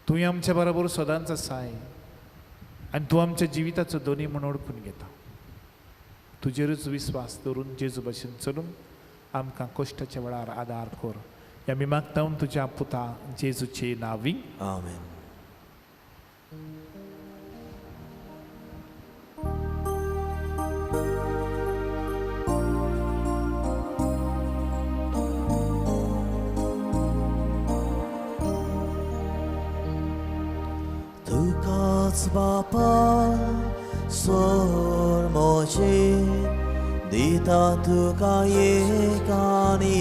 तुवें आमच्या बरोबर सदांच आसाय आनी तूं आमच्या जिविताचो दोनी म्हूण ओळखून घेता. तुजेरूच विस्वास दवरून जेजू भाशेन चलूंक आमकां कोश्टाच्या वेळार आदार कर. ह्या मी मागता तुज्या पुता जेजूचे नांवी. आमेन. तुकाच बापा सोर मोचे दिता तुका एकाने,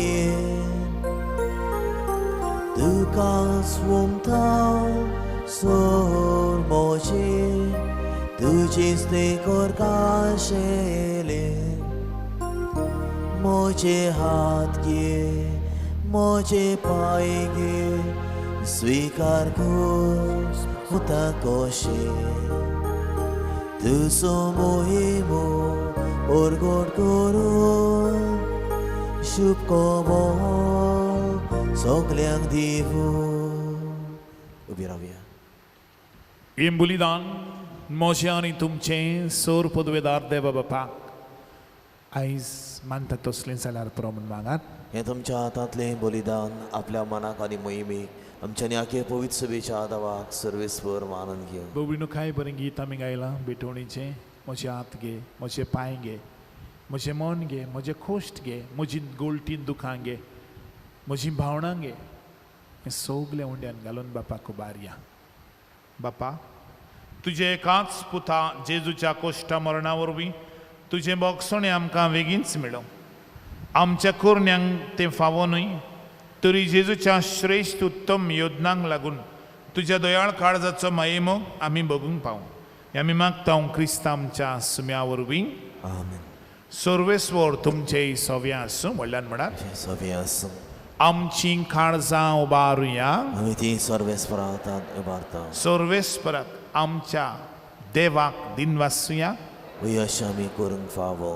तुकाच उमता सोर मोचे तुझीच ते कोरकाशेले. मोचे हात घे, मोचे पाय घे, स्वीकार कर हुता कोशे. तुसो मोहिमो ओरगोड करून शुभ कोबो सगल्यांक दिवू. उबी रावया. हें बलिदान म्हजें आनी तुमचें सोर पदवेदार देवा बापाक आयज मानता तसलें जाल्यार प्रमाण मागात. हें तुमच्या हातांतलें बलिदान आपल्या मनाक आनी मोहिमेक आमच्या न्याके पवित्र सभेच्या आदावाक सर्वेस्वर मानून घेऊ. बोविनो काय बरें गीत आमी गायलां बेटवणीचें. म्हजे हात घे, म्हजे पांय घे, म्हजें मन घे, म्हजें खोश्ट घे, म्हजी गोलटीन दुखां घे, म्हजी भावनां घे. हें सगलें उंड्यान घालून बापाक उबारया. बापा, तुजे एकाच पुता जेजूच्या कोश्टा मरणा वरवीं तुजें बोगसणें आमकां बेगीनच मेळ्ळो. आमच्या कुरण्यांक तें फावो न्हय, तरी जेजूच्या श्रेश्ठ उत्तम योजनांक लागून तुज्या दयाळ काळजाचो मायेमोग आमी बगूंक पावूं. हें आमी मागता क्रिस्ता आमच्या सुम्या वरवीं. आमेन. सर्वेस्वर तुमचे सोव्या आसूं. व्हडल्यान म्हणात सोबे आसूं. आमची काळजां उबारुया. आमी ती सर्वेस्परांत उबारता. सर्वेस्पराक आमच्या देवाक दिनवासुया. यश आमी करूंक फावो.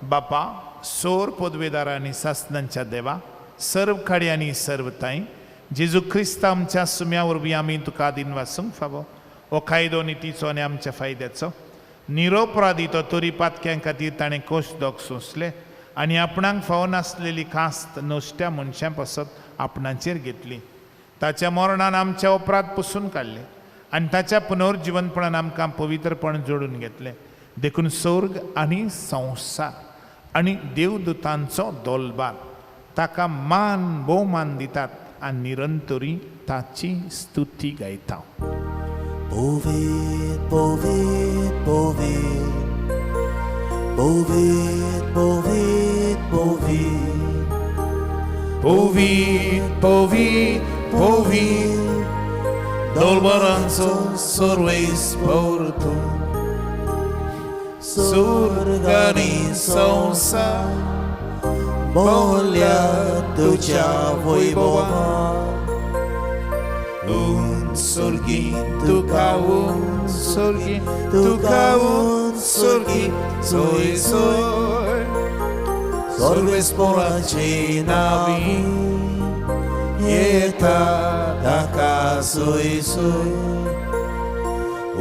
बापा, सोर पदवेदार आनी सासणांच्या देवा, सर्व खडे आनी सर्व ताई, जेजू क्रिस्त आमच्या सुम्या वरवीं आमी तुका दिनवासूंक फावो. हो कायदो नितीचो आनी आमच्या फायद्याचो निरोपराधी तो तरी पातक्यां खातीर ताणें कोश दोग सोंसले आनी आपणाक फावो नासलेली कास्त नोश्ट्या मनशां पासत आपणाचेर घेतली. ताच्या मरणान आमच्या उपरांत पुसून काडले आनी ताच्या पुनर्जिवनपणान आमकां पवित्रपण जोडून घेतले. देखून स्वर्ग आनी संवसार आनी देवदूतांचो दोलबार ताका मान भोवमान दितात आनी निरंतरी ताची स्तुती गायता. Povid, povid, povid. Povid, povid, povid. Povid, povid, povid. Dolbaranco सर्वेस्वर तू. स्वर्ग आनी संवसार मोल्या तुझ्या वैभवान. Sorgi, tukaun, sorgi, tukaun, sorgi, soy, soy. सर्वेस्पराचे नावी येता ताका सोय सोय.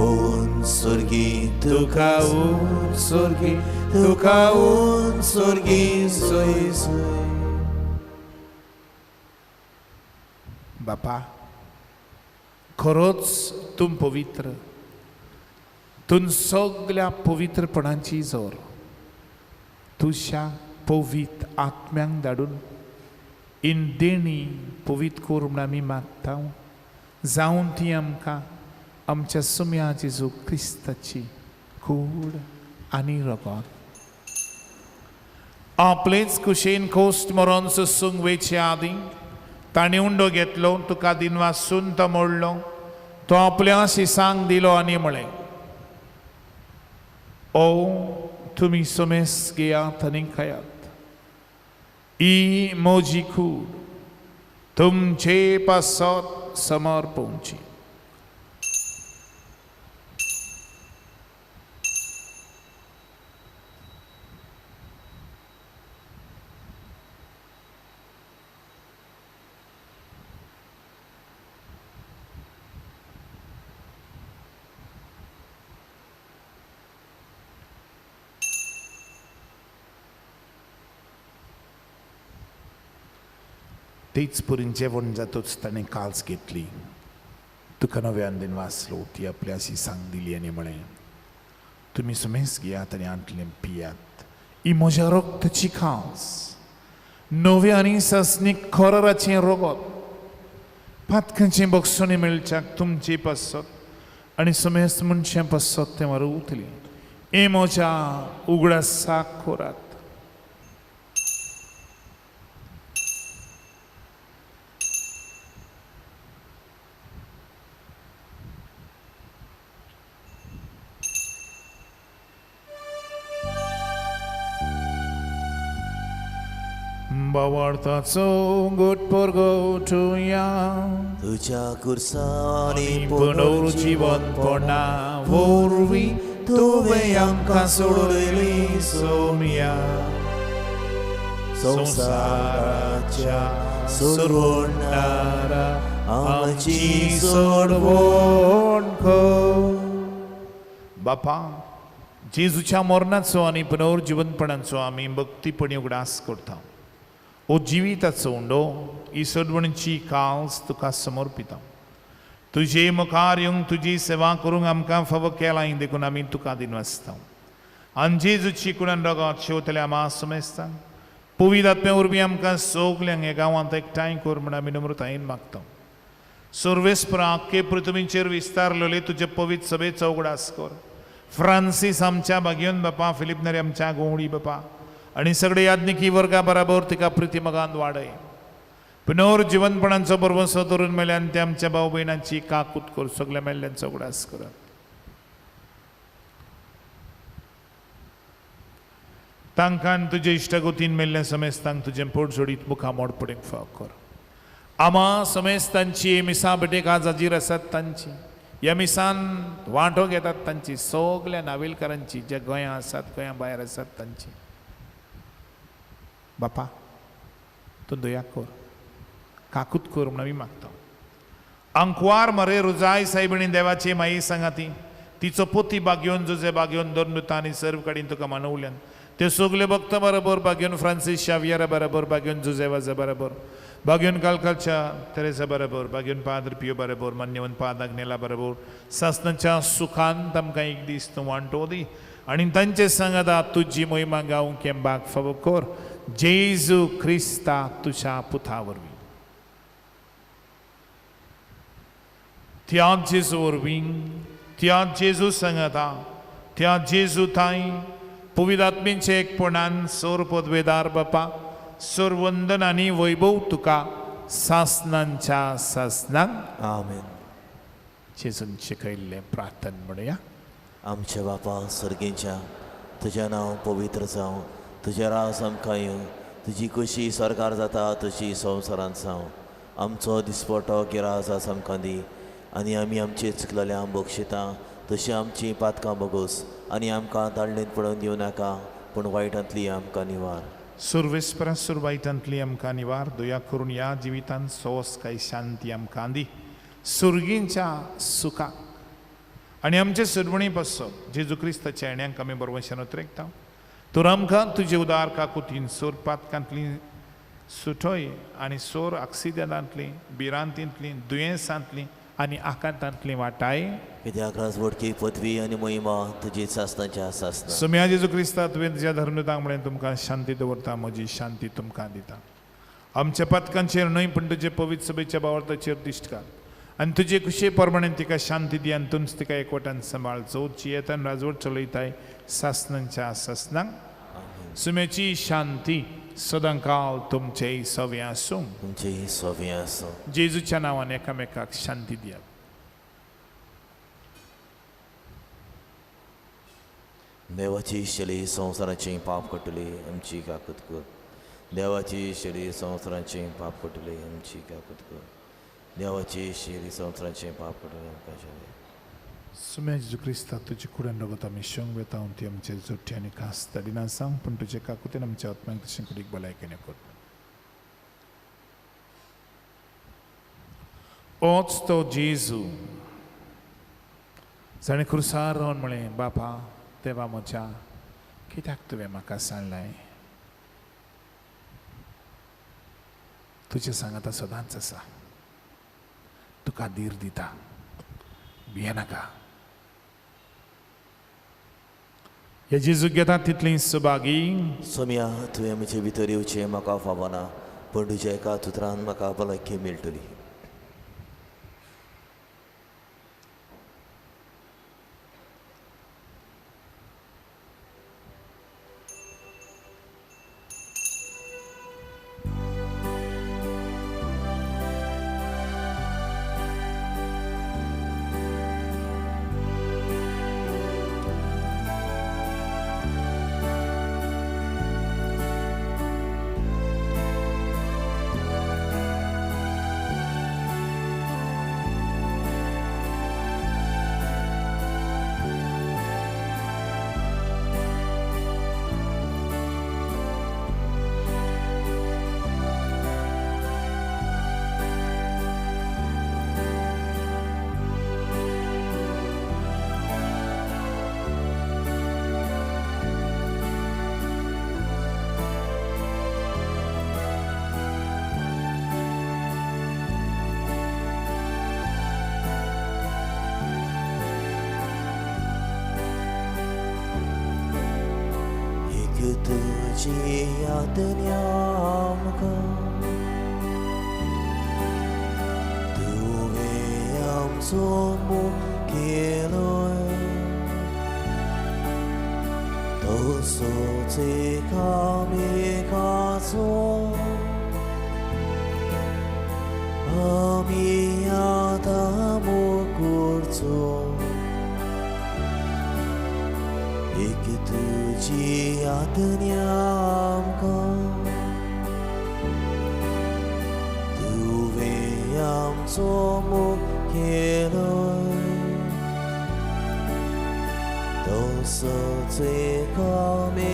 ओन स्वर्गी Tukaun, sorgi, tukaun, sorgi, सोय सोय. बापा, खरोच तुम पवित्र. तुम सगळ्या पवित्रपणाची जोर तुझ्या पवित्र आत्म्यांक धाडून इन देणी पवित्र कोर म्हूण आमी मागता. जावन ती आमकां आमच्या सुम्या जेजू क्रिस्ताची कूड आनी रगत आपलेच कुशेन कोस्ट मरोन सुसूंक वेचे आदीं ताणें उंडो घेतलो, तुका दिनवासून तो मोडलो, तो आपल्या शिसांक दिलो आनी म्हळें, ओ तुमी सोमेस घेयात आनी खायात. ही म्हजी कूड तुमचे पासत समर्पणची. तेच पुरीन जेवण जातोच ताणें काल्स घेतली, तुका नव्यान दिन वाचलो, ती आपल्या शिसांक दिली आनी म्हळें, तुमी सुमेस घेयात आनी आंतलें पियात. ही म्हज्या रक्ताची काल्स, नव्या आनी सस्नीक खोराराचें रगत, पातकांचें बक्षणें मेळच्याक तुमचे पासत आनी सुमेस मनशां पासत तें मारूतली. हे म्हज्या उगडासाक खोरात. बावार्थाचो गोटपोरगोटुया तुझ्या कुर्सानी पुनर्जीवनपणा वरवीं तुवें आमकां सोडली सोम्या. संवसाराच्या सोडवणारा आमची सोडवण कर. बापा, जेजूच्या मरणाचो आनी पुनर्जीवनपणाचो आमी भक्तीपणी उगडास करता. ओ जिविताचो उंडो ही सोडवणीची काल्स तुका समर्पिता. तुजे मुखार येवंक तुजी सेवा करूंक आमकां फावो केलां देखून आमी तुका दिन वाचता. आनी जेजूची कुणान रगत शेवतले आमा समेस्ता पवित्र आत्म्या वरवीं आमकां सगल्यांक हे गांवांत एकठांय कर म्हण आमी नम्रतायेन मागता. सर्वेस्परा आख्खे पृथ्वीचेर विस्तारलेले तुजे पवित्र सभेचो उगडास कर. फ्रांसीस आमच्या भाग्योन बापा, फिलिप नरे आमच्या गोवळी बापा आनी सगळे याज्ञिकी वर्गा बराबर तिका प्रितीमगांत वाडय. पुनर्जीवनपणांचो बरवसो धरून मेल्यान ते आमच्या भाव भयणांची काकूत कर. सगळ्या मेल्ल्यांचो उगडास कर. तांकां तुजे इश्टगोतीन मेल्ल्या समेस्तांक तुजें पोट जोडीत मुखार मोड पडेंक फाव कर. आमा समेस्तांची मिसा बेटेक आज हाजीर आसात तांची, ह्या मिसान वांटो घेतात तांची, सगळ्या नावेलकारांची जे गोंयां आसात, गोंया भायर आसात तांची. बापा तूं दया कर, काकूत कर म्हूण आमी मागता. अंकवार मरे रुजाय सायबिणी देवाची माई सांगाती, तिचो पोती बागयोन जुजे बागयोन दोन आनी सर्व कडेन तुका मानवल्यान ते सगळे भक्त बरोबर बागयोन फ्रांसीस शावियारा बरोबर बागयोन जुजेवाजा बरोबर बागयोन कालकालच्या तेरेसा बरोबर बागयोन पाद्र पियो बरोबर मान्यवन पाद आग्नेला बरोबर सासनाच्या सुखांत आमकां एक दीस तूं वांटो दी आनी तांचे सांगाता तुजी मोहिमा गावंक केंबाक फावो कर. जेजू क्रिस्ता तुज्या पुता वरवीं, त्या जेजू वरवीं, त्या जेजू सांगाता, त्या जेजू थंय पवित्र आत्मेचे एकपणान सोर पदवेदार बापा, सोर वंदन आनी वैभव तुका सासनांच्या सासनांक आमेन. जेजून शिकयल्लें प्रार्थन म्हणुया. आमच्या बापा सर्गेच्या, तुजें नांव पवित्र जावं, तुजें रास आमकां येवं, तुजी कशी सरकार जाता तशी संवसारांत जावं. आमचो दिसपटो गिराज आज आमकां दी आनी आमी आमचे चुकलेल्यांक बक्षिता तशी आमची पातकां बगोस आनी आमकां ताळणेंत पडोवन दिवं नाका, पूण वायटांतली आमकां निवार. सुरवेस्परा सुरवायतांतली आमकां निवार. दया करून ह्या जिवितांत सोस काय शांती आमकां दी. सुर्गींच्या सुखाक आनी आमचे सोडवणी पासो जेजू क्रिस्ताच्या येण्याक आमी बरवशेन उतरेकता. तर आमकां तुजे उदार काकुतीन सोर पातकांतली सुटोय आनी सोर आक्सिडेंटांतली, भिरांतींतली, दुयेंसांतली आनी आकांतांतली वाटाय. कित्याक राजवडकी पदवी आनी मोहिमा तुजी सासनाच्या सासना. सोम्या जेजू क्रिस्ता तुवें तुज्या धर्मदांक म्हळें तुमकां शांती दवरता, म्हजी शांती तुमकां दिता. आमच्या पथकांचेर न्हय पूण तुजे पवित्र सभेच्या बावरताचेर दिश्ट घाल आनी तुजे कुशे प्रमाणे तिका शांती दी आनी तुमच तिका एकवटान सांबाळ. चवथी येतान राजवट चलयताय सासनांच्या सासनांक. सुम्याची शांती सदां काल तुमचे सवे आसूं. तुमचे सवे आसूं. जेजूच्या नांवान एकामेकाक शांती दिया. देवाची शैली संवसाराची पाप कटली आमची काकूत कर. देवाची शैली संवसाराची पाप कटली आमची काकूत कर. देवाची शैली संवसाराची पाप कटली आमकां. सुम्या जेजू क्रिस्ता तुजे कुड्यान रगत आमी शेंग वेता ती आमचे जोडटी आनी खास धाडिना सांग, पूण तुजे काकुतेन आमच्या आत्म्यांक तशें कुडीक भलायकेन कर. ओच तो जेजू जाणें क्रुसार रावन म्हळें, बापा देवा म्हज्या, कित्याक तुवें म्हाका सांडलाय. तुजे सांगाता सदांच आसा, तुका धीर दिता, भियेनाका. हे जेजू घेता तितली सुभागी. सोम्या तुवें म्हजे भितर येवचें म्हाका फावना, पूण तुज्या एका उतरान म्हाका भलायकी मेळटली. तुझी आज्ञा आमकां तुवें आमचो मुखेलोय तसोच एकामेकाचो आमी आदार करचो एक तुझी आज्ञा आमकां तुवें आमचो मुखेलोय तसोच एकामेकाचो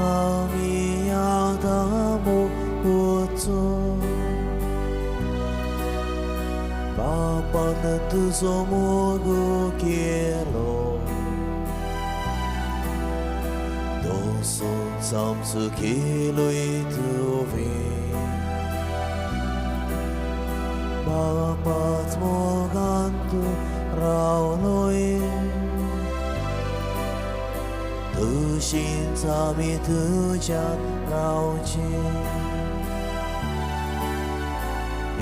आमी आदार करचो पापान तुजो मोग केलो तसोच आमचो केलोय तुवें पापाच मोगान तूं रावलोय तशींच आमी तुज्यान रावचें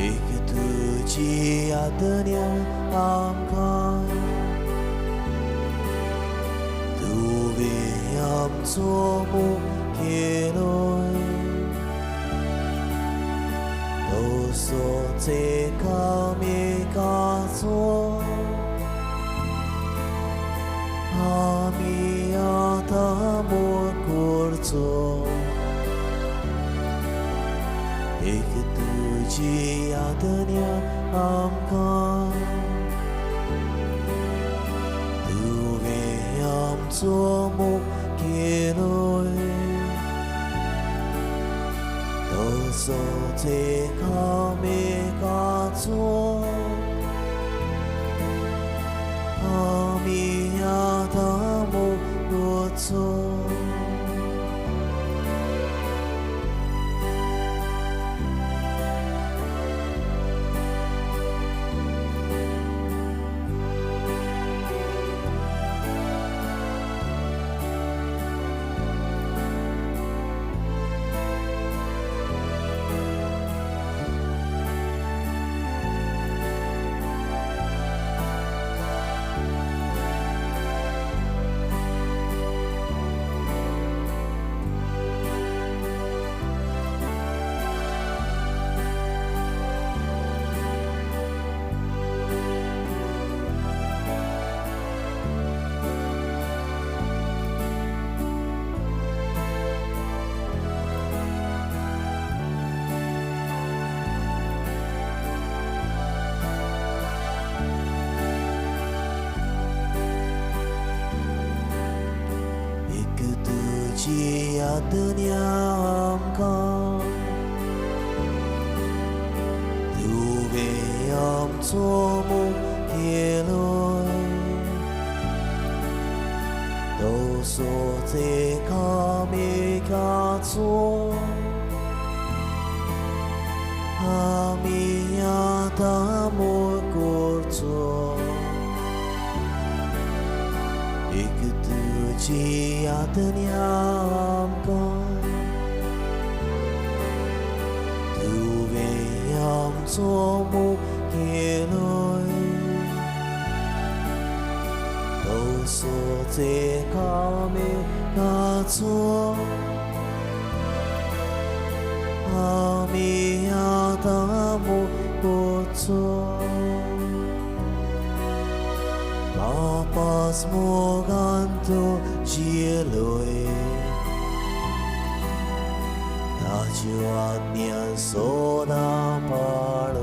एक तुझी आज्ञा आमकां तुवें आमचो मुखेलोय तसोच एकामेकाचो आमी आदार करचो एक तुझी आज्ञा आमकां तुवें आमचो मुखेलोय तसोच एकामेकाचो आमी आदार करचो तुझी आज्ञा आमकां तुवें आमचो मुखेलोय तसोच एकामेकाचो आमी आदार करचो एक तुझी आज्ञा आमकां तुवें आमचो मुखेलोय तसोच एकामेकाचो आमी आदार करचो पापाच मोगान तूं जियेलोय ताच्यो आज्ञा सदां पाळ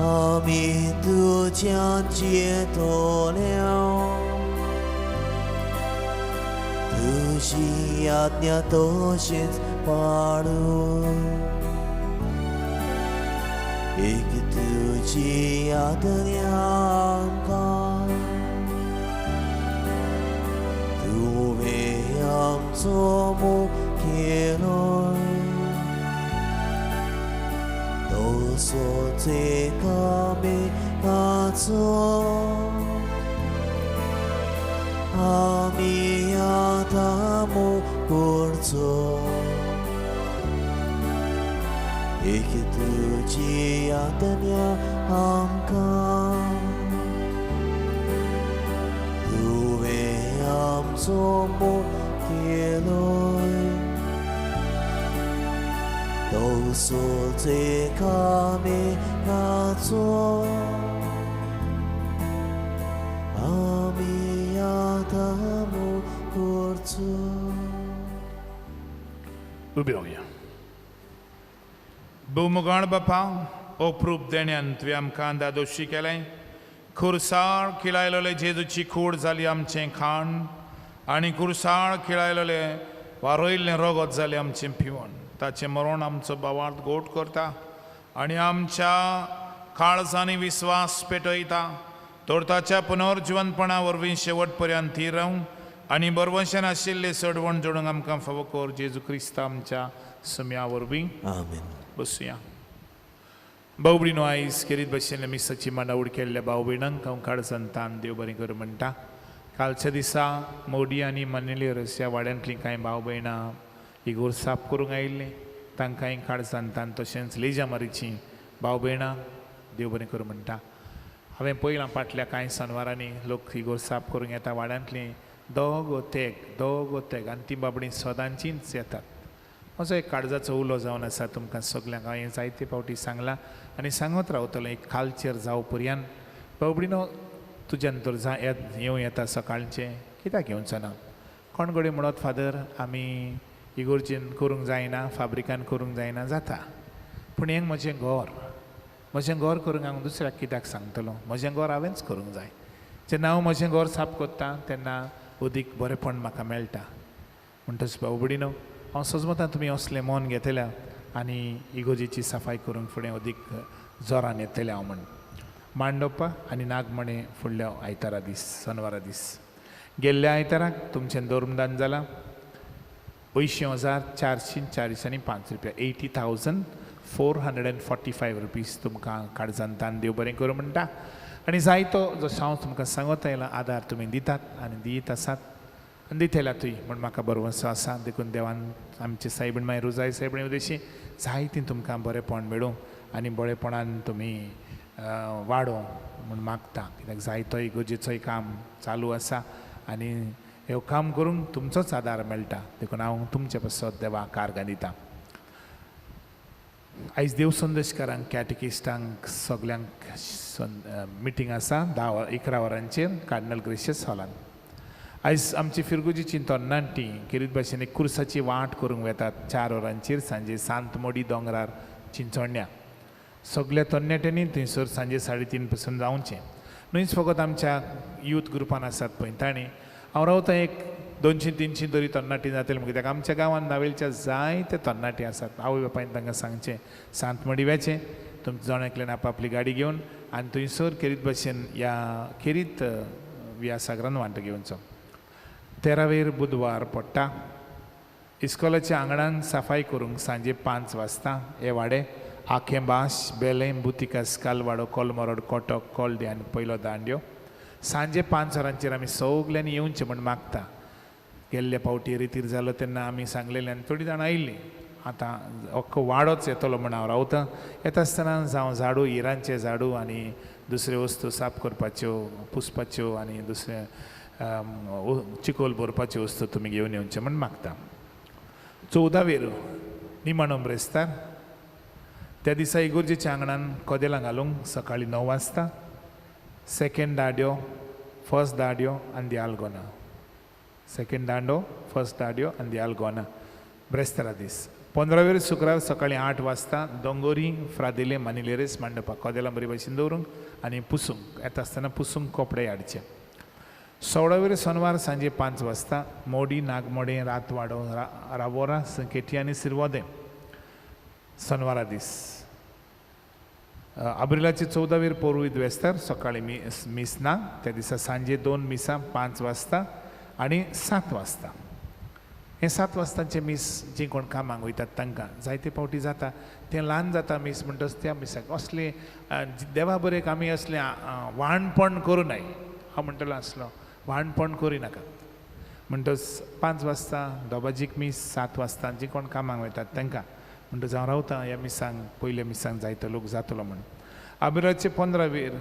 आमी तुज्यान जियेतोल्या तुजी आज्ञा तशीच पाळू एक तुजी आज्ञा आमकां तुवें आमचो मुखेलोय तसोच एकामेकाचो करचो एक तुजी यातन्या आमकां तुवें आमचो मोग केलोय तो सोचे कामे गाचो आमी आतां मोग करचो. उबी रावया. भुमगण बापा अप्रूप देण्यान तुवें आमकां दादोशी केलें. खुरसाळ खिळायलोले जेजूची कूड जाली आमचें खाण आनी खुरसाळ खिळायलोले वारोयल्लें रगत जालें आमचें पिवण. ताचें मरण आमचो भावार्थ गोड करता आनी आमच्या काळजांनी विस्वास पेटयता. तर ताच्या पुनर्जिवनपणा वरवीं शेवट पर्यंत थीर रावूं आनी बरवशेन आशिल्ले चडवण जोडूंक आमकां फावो कर. जेजू क्रिस्त आमच्या सुम्या वरवीं. आमेन. बसुया. भाऊ भयणो, आयज केरीत भशेन मिसाची मांडावळ केल्ल्या भाव भयणांक हांव काळजांतान देव बरें कर म्हणटा. कालच्या दिसा मोडी आनी मनेलेर ह्या वाड्यांतलीं कांय भाव भयणां इगोर साफ करूंक आयिल्लीं. तांकांय काळजांतान तशेंच लेजा मारीचीं भाव भयणां देव बरें कर म्हणटा. हांवें पयलां फाटल्या कांय शेनवारांनी लोक इगोर साफ करूंक येता वाड्यांतलीं दोग ओतेक आनी तीं बाबडीं सदांचींच येतात. असो एक काळजाचो उलो जावन आसा तुमकां सगल्यांक. हांवें जायते फावटी सांगलां आनी सांगत रावतलो एक कालचेर जावं पर्यंत. बाबडीनो, तुज्यान तर येवं येता सकाळचें, कित्याक येवचो ना? कोण घडये म्हणत फादर आमी इगोर्जेन करूंक जायना, फाब्रिकान करूंक जायना, जाता. पूण हें म्हजें घर करूंक हांव दुसऱ्याक कित्याक सांगतलो? म्हजें घर हांवेंच करूंक जाय. जेन्ना हांव म्हजें घर साफ करतां तेन्ना अदीक बरेंपण म्हाका मेळटा. म्हणटच बाबडीनो, हांव सजमतां तुमी असलें मन घेतल्या आनी इगोजेची सफाई करूंक फुडें अदीक जोरान येतलें हांव म्हण. मांडोवपा आनी नागमणे फुडल्या आयतारा दीस, शेनवारा दीस. गेल्ल्या आयताराक तुमचें धर्मदान जालां 80,445 रुपया, 80,445 रुपीज तुमकां काळजांतान देव बरें करूं म्हणटा. आनी जायतो जसो हांव तुमकां सांगत आयलां आदार तुमी दितात आनी दीत आसात आनी दितल्यातूय म्हूण म्हाका बरोवसो आसा. देखून देवान आमचे सायबीण मागीर रुजाय सायबीण उदेशी जायतीं तुमकां बरेंपण मेळूं आनी बरेपणान तुमी वाडो म्हूण मागता. कित्याक जायतो इगोजेचोय काम चालू आसा आनी हे काम करूंक तुमचोच आदार मेळटा. देखून हांव तुमचे पासत देवाक कारगां दितां. आयज देव संदेशकारांक कॅटेकिस्टांक सगल्यांक मिटींग आसा 10-11 वरांचेर कार्डिनल ग्रेशियस हॉलान. आयज आमची फिरगुजीची तरणाटीं केरीत भाशेन एक कुर्साची वाट करूंक वेतात 4 वरांचेर सांजे सांत मोडी दोंगरार चिंचोण्या. सगल्या तरणाट्यांनी थंयसर सांजे 3:30 पासून जावचें. न्हयच फकत आमच्या यूथ ग्रुपान आसात पळय तांणी. हांव रावतां एक 200-300 तरी तरणाटी जातले कित्याक आमच्या गांवांत नावेलच्या जायते तरणाटी आसात. आवय बापायन तांकां सांगचें सांत मोडी वेचें तुमचे जण एकल्यान आपली गाडी घेवन आनी थंयसर केरीत भाशेन ह्या केरीत व्यासागरान वांटो घेवचो. 13वेर बुधवार पडटा. इस्कॉलाच्या आंगणान सफाई करूंक सांजे 5 वाजता हे वाडे आखें बाश, बेलें, बुतिकास, कालवाडो, कोलमोरड, कोटक, कोलडे आनी पयलो दांड्यो. सांजे 5 वरांचेर आमी सगल्यांनी येवचें म्हूण मागता. गेल्ल्या फावटी रितीर जालो तेन्ना आमी सांगलेलें आनी थोडीं जाणां आयिल्लीं. आतां अख्खो वाडोच येतलो म्हूण हांव रावतां. येता आसतना जावं झाडू, हिरांचे झाडू आनी दुसरे वस्तू साफ करपाच्यो, पुसपाच्यो आनी दुसरे चिकोल भरपाच्यो वस्तू तुमी घेवन येवचे म्हूण मागता. 14वेर निमाणो ब्रेस्तार. त्या दिसा इगोर्जेच्या आंगणान कदेलां घालूंक सकाळीं 9 वाजता. सेकेंड दांड्यो, फर्स्ट दांड्यो आनी दी आल्गोना. सेकेंड दांडो, फर्स्ट दांड्यो आनी दी आल्गोना ब्रेस्तारा दीस. 15वेर शुक्रार सकाळीं 8 वाजता दोंगोरी फ्रादिले मानिलेरेस मांडोवपाक कदेलां बरे भशेन दवरूंक आनी पुसूंक. येता आसतना पुसूंक कपडे हाडचे. 16वेर शेनवार सांजे 5 वाजता मोडी, नागमोडे, रातवाडो, राबोरा, केटी आनी सिरवोदे शेनवारा दीस. अब्रिलाचे 14वेर पोरवीत वेस्तार सकाळीं मीस ना. त्या दिसा सांजे 2 मिसां 5 वाजता आनी 7 वाजता. हे 7 वाजतांचे मीस जी कोण कामाक वयतात तांकां जायते फावटी जाता तें ल्हान जाता मीस म्हणटच त्या मिसाक असले देवा बरेक आमी असलें वाणपण करूं नये. हांव म्हणटलो आसलो वाणपण करिनाकात. म्हणटच 5 वाजता दोबाजीक मीस 7 वाजता जी कोण कामाक वयतात तांकां म्हणटच हांव रावतां ह्या मिसांक पयल्या मिसांक जायतो लोक जातलो म्हण. आबिराचे 15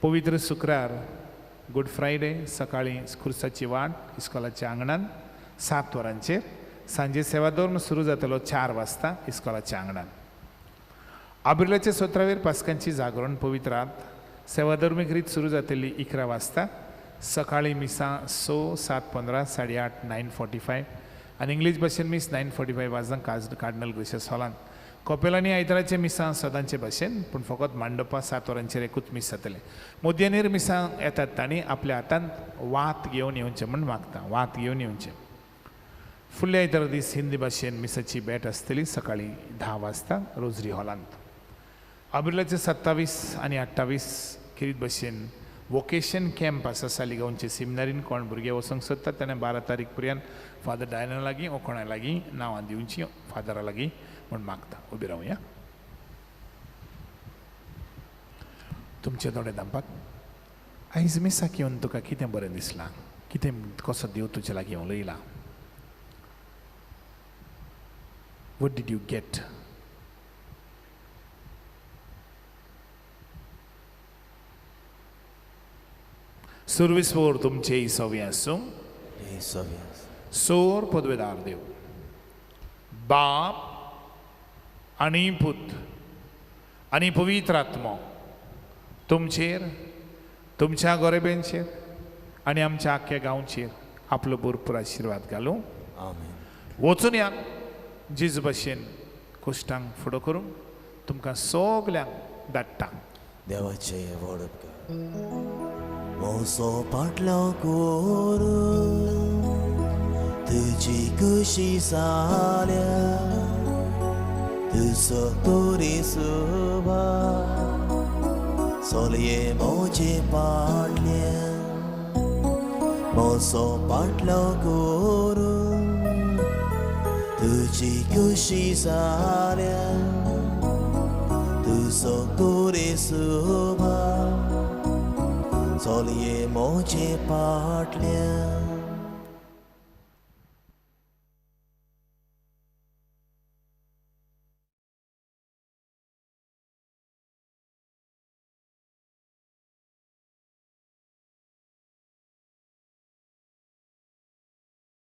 पवित्र शुक्रार गुड फ्रायडे सकाळीं खुर्साची वाट इस्कॉलाच्या आंगणान 7 वरांचेर. सांजे सेवाधर्म सुरू जातलो 4 वाजता इस्कॉलाच्या आंगणान. आबिरलाचे 17 पास्कांची जागरण पवित्रात सेवाधर्मीक रीत सुरू जातली 11 वाजता. सकाळी मिसां 6, 7:15, 8:30, 9:45 आनी इंग्लीश भाशेन मीस 9:45 वाजतांक कार्डिनल ग्रेशियस हॉलांत. कॉपेल आनी आयताराचे मिसां सदांचे भाशेन पूण फकत मांडोवपा 7 वरांचेर एकूच मीस जातले. मुद्यानीर मिसां येतात तांणी आपल्या हातांत वात घेवन येवचें म्हण मागता. वात घेवन येवचें. फुडल्या आयतारा दीस हिंदी भाशेन मिसाची भेट आसतली सकाळीं 10 वाजता रोजरी हॉलांत. आबिरलाचे 27 आनी 28 खेरीत भाशेन वोकेशन कॅम्प आसा सालिगांवचे सेमिनारीन कोण भुरगे वचूंक सोदतात ताणें 12 तारीख पर्यंत फादर डायना लागीं वो कोणा लागीं नांवां दिवचीं फादरा लागीं म्हूण मागता. उबी रावया. तुमचे दोळे दांपात. आयज मिसाक येवन तुका कितें बरें दिसलां? कितें कसो देव तुजे लागीं उलयला? What did you get? Service वर तुमचे सव्या आसूं. सोर पदवेदार देव बाप आनी पूत आनी पवित्र आत्मो तुमचेर तुमच्या गोरेबेंचेर आनी आमच्या आख्या गांवचेर आपलो भरपूर आशिर्वाद घालूं. वचून या जेजू भाशेन कोश्टांक फुडो करूंक तुमकां सगल्यांक धाडटा. देवाचे व्हड मोसो पाटलो करून तुजी कुशी जाल्या तुजो तोरी सुभा सोलये मोजे पाटल्या मोसो पाटलो करून तुजी कुशी जाल्या तुजो तोरी सुभा सोलये मोजे पाटल्या